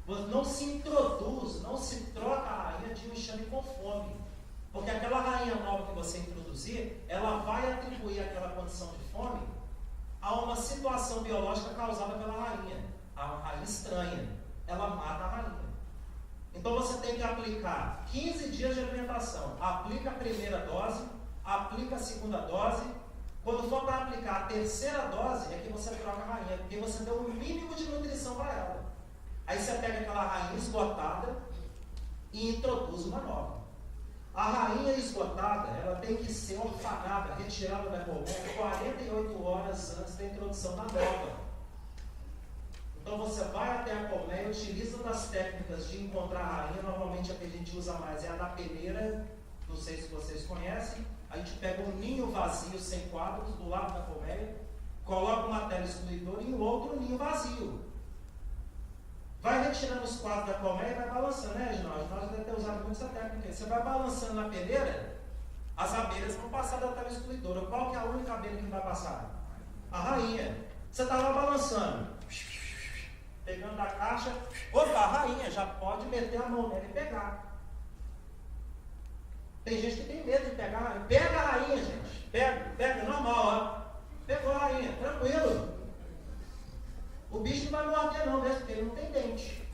Não se introduz, não se troca a rainha de um enxame com fome. Porque aquela rainha nova que você introduzir, ela vai atribuir aquela condição de fome a uma situação biológica causada pela rainha. A rainha estranha. Ela mata a rainha. Então você tem que aplicar 15 dias de alimentação. Aplica a primeira dose, aplica a segunda dose. Quando for para aplicar a terceira dose, é que você troca a rainha, porque você deu o mínimo de nutrição para ela. Aí você pega aquela rainha esgotada e introduz uma nova. A rainha esgotada, ela tem que ser orfanada, retirada da colmeia 48 horas antes da introdução da nova. Então você vai até a colmeia, utiliza das técnicas de encontrar a rainha, normalmente a que a gente usa mais é a da peneira, não sei se vocês conhecem. A gente pega um ninho vazio sem quadros do lado da colmeia, coloca uma tela excluidora e um outro ninho vazio. Vai retirando os quadros da colmeia e vai balançando, né, Reginaldo? Nós devemos ter usado muito essa técnica. Você vai balançando na peneira, as abelhas vão passar da tela excluidora. Qual que é a única abelha que vai passar? A rainha. Você está lá balançando, pegando a caixa, opa, a rainha, já pode meter a mão nela e pegar. Tem gente que tem medo de pegar a rainha. Pega a rainha, gente. Pega, normal, ó. Pegou a rainha, tranquilo. O bicho não vai morder não, mesmo porque ele não tem dente.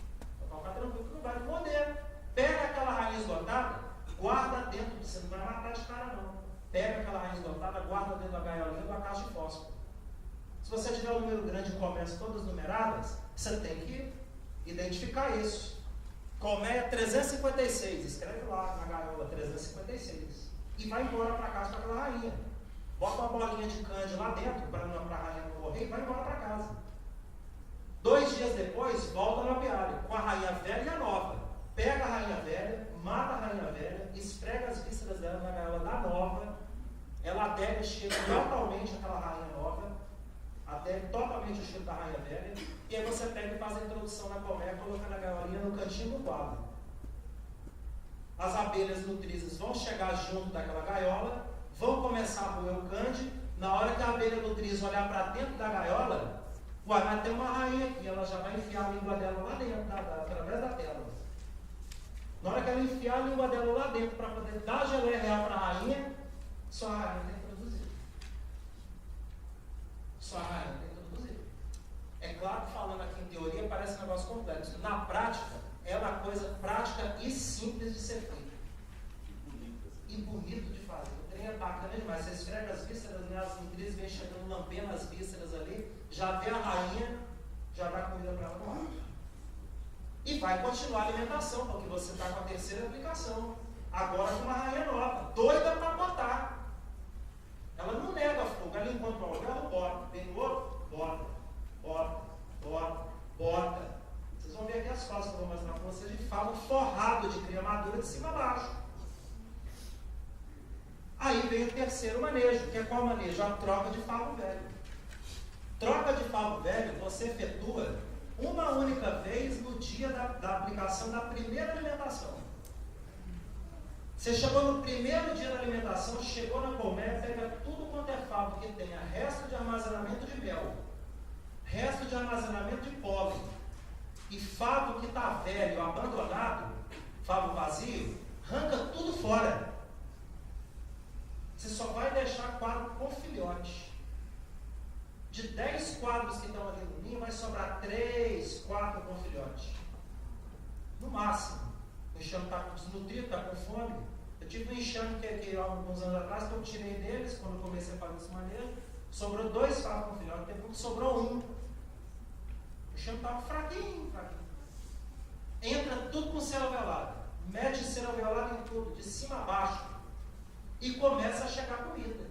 Vai ficar tranquilo que não vai morder. Pega aquela rainha esgotada, guarda dentro, você não vai matar de cara não. Pega aquela rainha esgotada, guarda dentro da gaiolinha da caixa de fósforo. Se você tiver um número grande de colmeias todas numeradas, você tem que identificar isso. Colmeia 356, escreve lá na gaiola 356. E vai embora para casa com aquela rainha. Bota uma bolinha de cândido lá dentro, para a rainha não morrer, e vai embora para casa. 2 dias depois, volta no apiário, com a rainha velha e a nova. Pega a rainha velha, mata a rainha velha, esfrega as vísceras dela na gaiola da nova, ela adere o cheiro totalmente àquela rainha nova, adere totalmente o cheiro da rainha velha, e aí você pega e faz a introdução na colmeia, colocando a gaiolinha no cantinho do quadro. As abelhas nutrizes vão chegar junto daquela gaiola, vão começar a roer o cândido. Na hora que a abelha nutriz olhar para dentro da gaiola, vai ter uma rainha aqui, ela já vai enfiar a língua dela lá dentro, através da tela. Na hora que ela enfiar a língua dela lá dentro para poder dar geleia real para a rainha, sua rainha tem que produzir. Sua rainha tem que produzir. É claro que falando aqui em teoria parece um negócio complexo. Na prática, é uma coisa prática e simples de ser feita. E bonito de fazer. O trem é bacana demais. Você esfrega as vísceras, né? As nutrizes vêm chegando, lampendo as vísceras ali, já vê a rainha, já dá comida para ela tomar. E vai continuar a alimentação, porque você está com a terceira aplicação. Agora com uma rainha nova, doida para botar. Ela não nega fogo, ela encontra um lugar, ela bota. Vem no outro, bota. Vocês vão ver aqui as fotos que eu vou mostrar para vocês de favo forrado de cria madura de cima a baixo. Aí vem o terceiro manejo, que é qual manejo? A troca de favo velho. Troca de favo velho você efetua uma única vez no dia da aplicação da primeira alimentação. Você chegou no primeiro dia da alimentação, chegou na colmeia, pega tudo quanto é favo que tenha resto de armazenamento de mel, resto de armazenamento de pólen, e favo que está velho, abandonado, favo vazio, arranca tudo fora. Você só vai deixar quadro com filhote. De 10 quadros que estão ali no ninho, vai sobrar 3, 4 com filhote. No máximo. O enxame está desnutrido, está com fome. Eu tive um enxame que há alguns anos atrás, que eu tirei deles, quando eu comecei a fazer desse manejo, sobrou 2 favos com filhote, teve um que sobrou 1. O enxame estava fraquinho. Entra tudo com cera velada. Mete cera velada em tudo, de cima a baixo. E começa a chegar comida.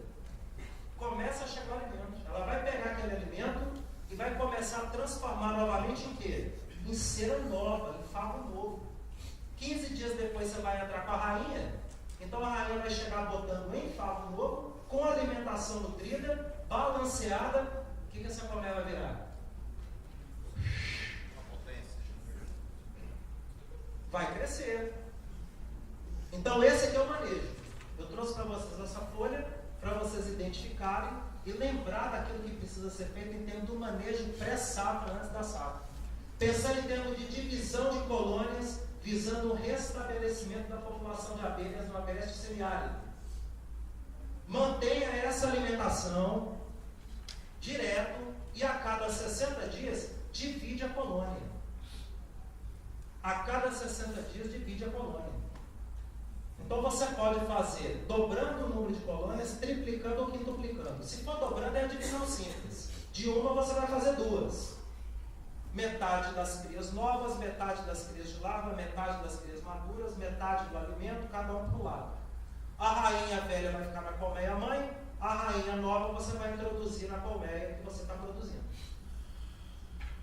Começa a chegar alimento. Ela vai pegar aquele alimento e vai começar a transformar novamente em quê? Em cera nova, em favo novo. 15 dias depois você vai entrar com a rainha. Então a rainha vai chegar botando em favo novo, com alimentação nutrida, balanceada. O que essa colmeia vai virar? Uma potência. Vai crescer. Então esse aqui é o manejo. Eu trouxe para vocês essa folha, para vocês identificarem e lembrar daquilo que precisa ser feito em termos do manejo pré-safra, antes da safra. Pensando em termos de divisão de colônias, visando o restabelecimento da população de abelhas no agreste semiárido. Mantenha essa alimentação direto e a cada 60 dias divide a colônia. A cada 60 dias divide a colônia. Então você pode fazer dobrando o número de colônias, triplicando ou quintuplicando. Se for dobrando é a divisão simples. De uma você vai fazer 2. Metade das crias novas, metade das crias de larva, metade das crias maduras, metade do alimento, cada um para o lado. A rainha velha vai ficar na colmeia mãe, a rainha nova você vai introduzir na colmeia que você está produzindo.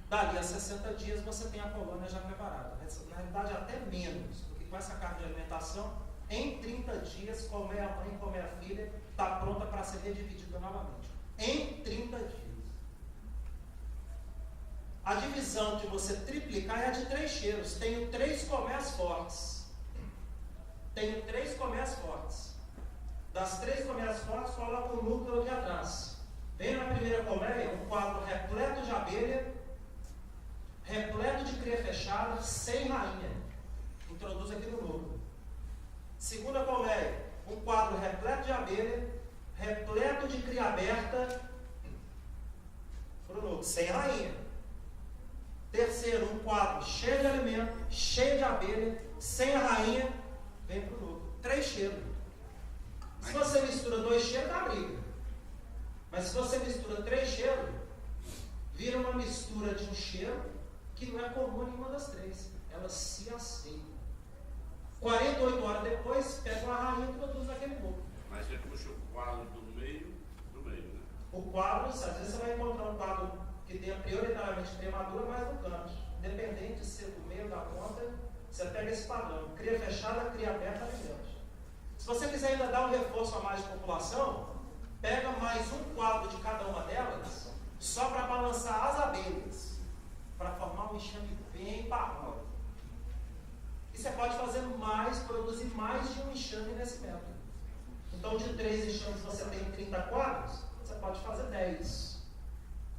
Dali a 60 dias você tem a colônia já preparada. Na realidade até menos, porque com essa carga de alimentação, em 30 dias, colmeia mãe e colmeia filha está pronta para ser redividida novamente. Em 30 dias. A divisão de você triplicar é a de 3 cheiros. Tenho 3 colmeias fortes. Das 3 colmeias fortes, coloco o núcleo aqui atrás. Vem na primeira colmeia, um quadro repleto de abelha, repleto de cria fechada, sem rainha. Introduz aqui no núcleo. Segunda colmeia, quadro repleto de abelha, repleto de cria aberta, para o núcleo, sem rainha. Terceiro, um quadro cheio de alimento, cheio de abelha, sem a rainha, vem para o núcleo. 3 cheiros. Se você mistura 2 cheiros, dá briga. Mas se você mistura 3 cheiros, vira uma mistura de um cheiro que não é comum em nenhuma das 3. Elas se aceitam. 48 horas depois, pega uma rainha e introduz naquele núcleo. Mas você puxa o quadro do meio, né? O quadro, às vezes você vai encontrar um quadro que tenha prioritariamente cremadura mais no canto. Independente de ser do meio ou da ponta, você pega esse padrão. Cria fechada, cria aberta, alimento. Se você quiser ainda dar um reforço a mais de população, pega mais um quadro de cada uma delas, só para balançar as abelhas, para formar um enxame bem parrudo. E você pode fazer mais, produzir mais de um enxame nesse método. Então, de 3 enxames você tem 30 quadros, você pode fazer 10,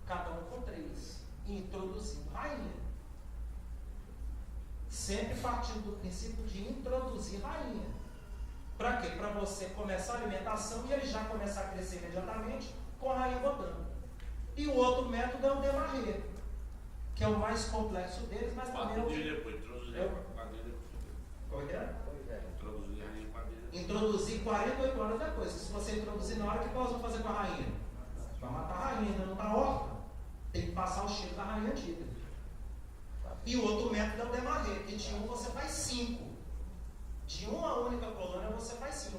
cada um com 3, introduzindo rainha. Sempre partindo do princípio de introduzir rainha. Para quê? Para você começar a alimentação e ele já começar a crescer imediatamente com a rainha botando. E o outro método é o demarrer, que é o mais complexo deles, mas também é o... 4 dias depois, introduzir a quadrilha. Como é que é? Introduzir a rainha em quadrilha. Introduzir 48 horas depois. Se você introduzir na hora, o que nós vamos fazer com a rainha? Vai matar a rainha, ainda não está órfã. Tem que passar o cheiro da rainha antiga. E o outro método é o demarrer, que de 1 você faz 5. De uma única colônia você faz 5.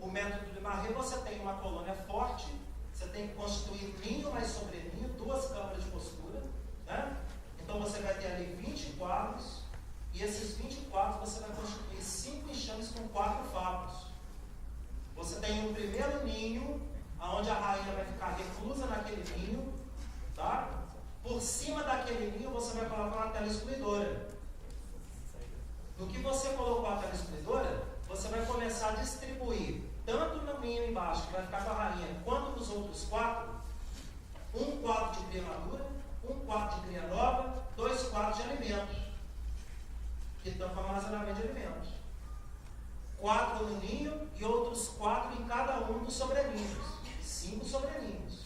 O método de demarrer, você tem uma colônia forte, você tem que constituir ninho mais sobreninho, 2 câmaras de postura, né? Então você vai ter ali 20 quadros, e esses 20 quadros você vai constituir 5 enxames com 4 favos. Você tem um primeiro ninho, onde a rainha vai ficar reclusa naquele ninho, tá? Por cima daquele ninho você vai colocar uma tela excluidora. No que você colocou a tela excluidora, você vai começar a distribuir, tanto no ninho embaixo, que vai ficar com a rainha, quanto nos outros 4, um quadro de cria madura, um quadro de cria nova, 2 quadros de alimentos, que estão com armazenamento de alimentos. 4 no ninho e outros 4 em cada um dos sobreninhos. 5 sobreninhos.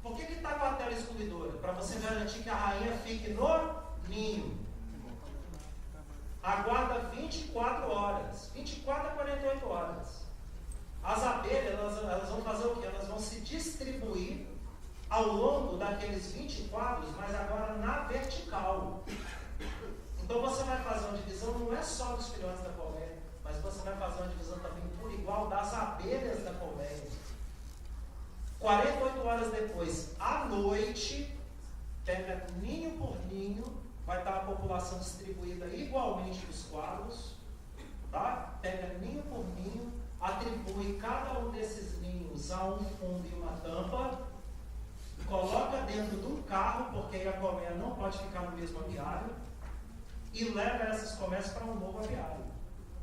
Por que está com a tela excluidora? Para você garantir que a rainha fique no ninho. Aguarda 24 horas, 24 a 48 horas. As abelhas, elas vão fazer o quê? Elas vão se distribuir ao longo daqueles 20 quadros, mas agora na vertical. Então você vai fazer uma divisão, não é só dos filhotes da colmeia, mas você vai fazer uma divisão também por igual das abelhas da colmeia. 48 horas depois, à noite, pega ninho por ninho, vai estar a população distribuída igualmente nos quadros, tá? Pega ninho por ninho, atribui cada um desses ninhos a um fundo e uma tampa, coloca dentro de um carro, porque aí a colmeia não pode ficar no mesmo apiário, e leva essas colmeias para um novo apiário.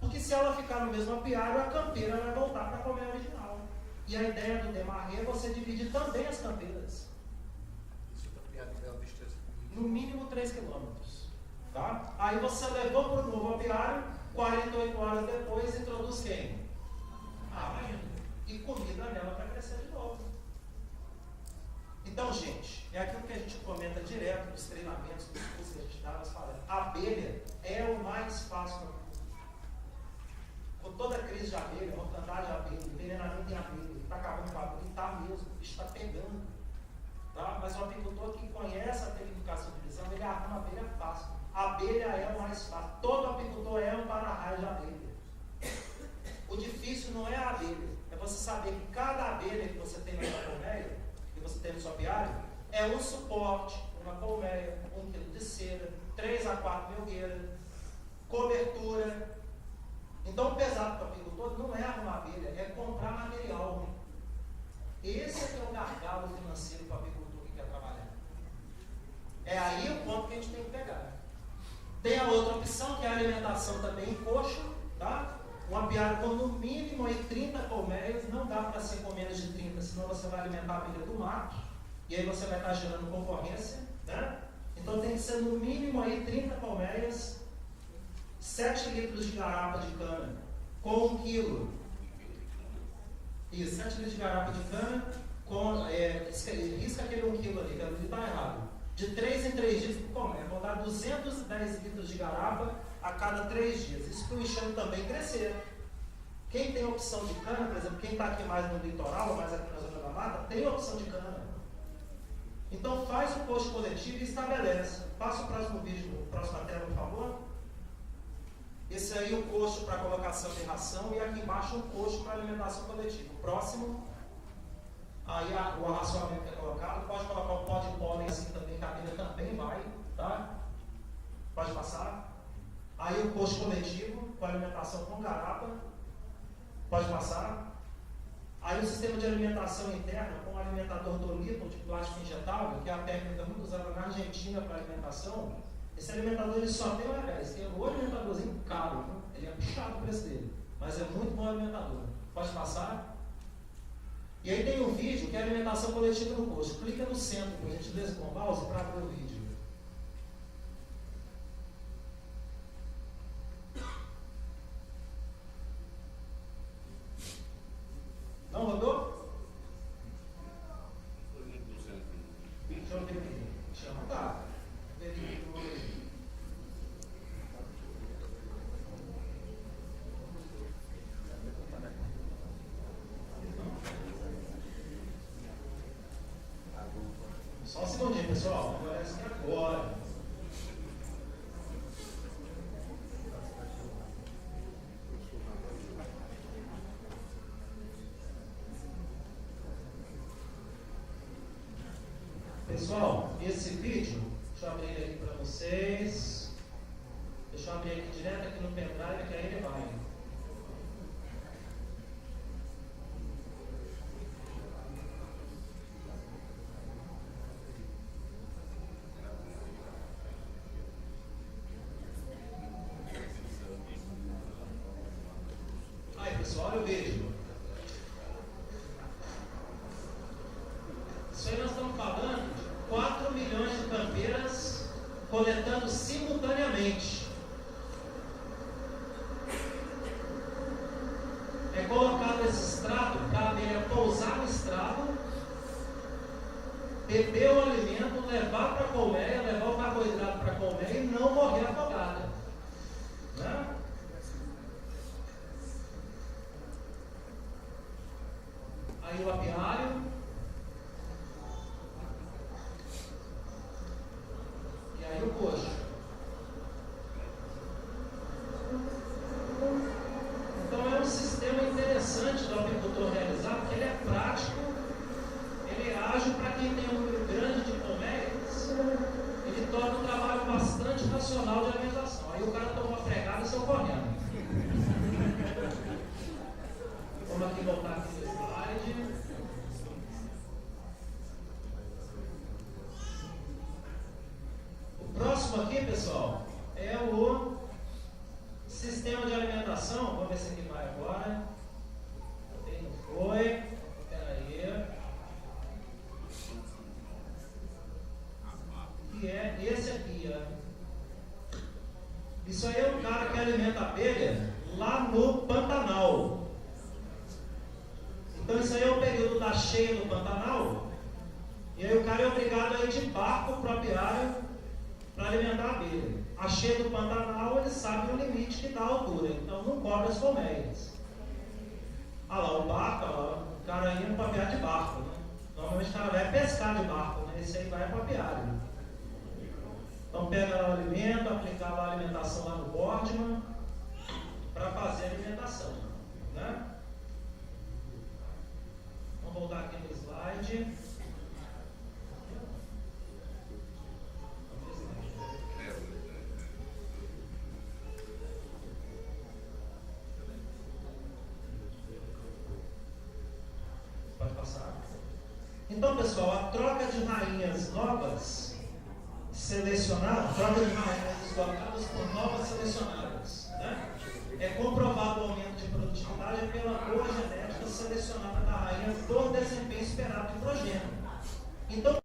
Porque se ela ficar no mesmo apiário, a campeira vai voltar para a colmeia original. E a ideia do demarrer é você dividir também as campeiras. No mínimo 3 quilômetros. Tá? Aí você levou para o novo apiário, 48 horas depois introduz quem? A rainha. E comida nela para crescer de novo. Então, gente, é aquilo que a gente comenta direto nos treinamentos, nos cursos que a gente dá, nós falamos. A abelha é o mais fácil. Com toda a crise de abelha, mortandade de abelha, envenenamento de abelha, está acabando com a abelha, está mesmo, o bicho está pegando. Tá? Mas o apicultor que conhece a tecnificação de visão, ele arruma a abelha fácil. A abelha é o mais fácil. Todo apicultor é um para-raio de abelha. O difícil não é a abelha, é você saber que cada abelha que você tem na sua colmeia, que você tem no seu apiário, é um suporte, uma colmeia, 1 quilo de cera, 3 a 4 melgueiras, cobertura. Então, o pesado para o apicultor não é arrumar abelha, é comprar material. Esse é que é o gargalo financeiro para o apicultor que quer trabalhar. É aí o ponto que a gente tem que pegar. Tem a outra opção, que é a alimentação também em coxo, tá? Um apiário com no mínimo aí 30 colmeias, não dá para ser com menos de 30, senão você vai alimentar a abelha do mato, e aí você vai estar gerando concorrência, né? Então tem que ser no mínimo aí 30 colmeias, 7 litros de garapa de cana, com 1 quilo. Isso, 7 litros de garapa de cana, risca aquele 1 quilo ali, que ali está errado. De 3 em 3 dias, como? Vou dar 210 litros de garapa a cada 3 dias. Isso para o enxame também crescer. Quem tem opção de cana, por exemplo, quem está aqui mais no litoral, ou mais aqui na zona da mata, tem opção de cana. Então faz o coxo coletivo e estabelece. Passa o próximo vídeo, próxima tela, por favor. Esse aí o coxo para colocação de ração e aqui embaixo um coxo para alimentação coletiva. Próximo, aí o arracionamento que é colocado, pode colocar um pó de pólen assim também, que a abelha também vai, tá? Pode passar. Aí o coxo coletivo com alimentação com garapa, pode passar. Aí o sistema de alimentação interna com alimentador dolito de plástico injetável, que é a técnica muito usada na Argentina para alimentação. Esse alimentador ele só tem o RS, tem um alimentadorzinho caro, né? Ele é puxado o preço dele, mas é muito bom alimentador. Pode passar? E aí tem um vídeo que é alimentação coletiva no coxo. Clica no centro, por gentileza, com o mouse para abrir o vídeo. Não rodou? Deixa eu ver aqui. Deixa eu rodar. Só um segundinho, pessoal. Parece que agora. Pessoal, esse vídeo, deixa eu abrir ele aqui para vocês. Deixa eu abrir aqui direto aqui no pendrive, que aí ele vai. Aí, pessoal, olha o vídeo. Isso aí nós estamos falando de 4 milhões de campeiras coletando simultaneamente. É colocado esse extrato para a abelha pousar no estrado, beber o alimento, levar para a colmeia, levar o carboidrato para a colmeia e não morrer afogada. Né? Aí o apiário. E aí o coxo. Então é um sistema interessante do apicultor realizar, porque ele é prático, ele é ágil para quem tem um número grande de colmeias, ele torna o trabalho bastante racional de alimentação. Aí o cara toma uma pregada e saiu correndo. Vamos aqui voltar aqui no slide. O próximo aqui, pessoal, é o sistema de alimentação. Vamos ver se aqui vai agora. Não foi. Espera aí. Que é esse aqui, ó. Isso aí é o cara que alimenta a abelha lá no Pantanal. Então isso aí é o período da cheia do Pantanal. E aí o cara é obrigado a ir de barco para o apiário para alimentar a abelha. A cheia do Pantanal, ele sabe o limite que dá a altura, então não cobre as colmeias. Olha lá, o barco, olha lá, o cara indo para o apiário de barco, né? Normalmente o cara vai pescar de barco, né? Esse aí vai para o apiário. Então pega lá o alimento, aplicar lá a alimentação lá no Boardman para fazer a alimentação, né? Vamos voltar aqui no slide. Pode passar. Então, pessoal, a troca de rainhas novas selecionadas, troca de rainhas esgotadas por novas selecionadas, né? É comprovado o aumento de produtividade pela boa genética selecionada da rainha por desempenho esperado de progênio. Então,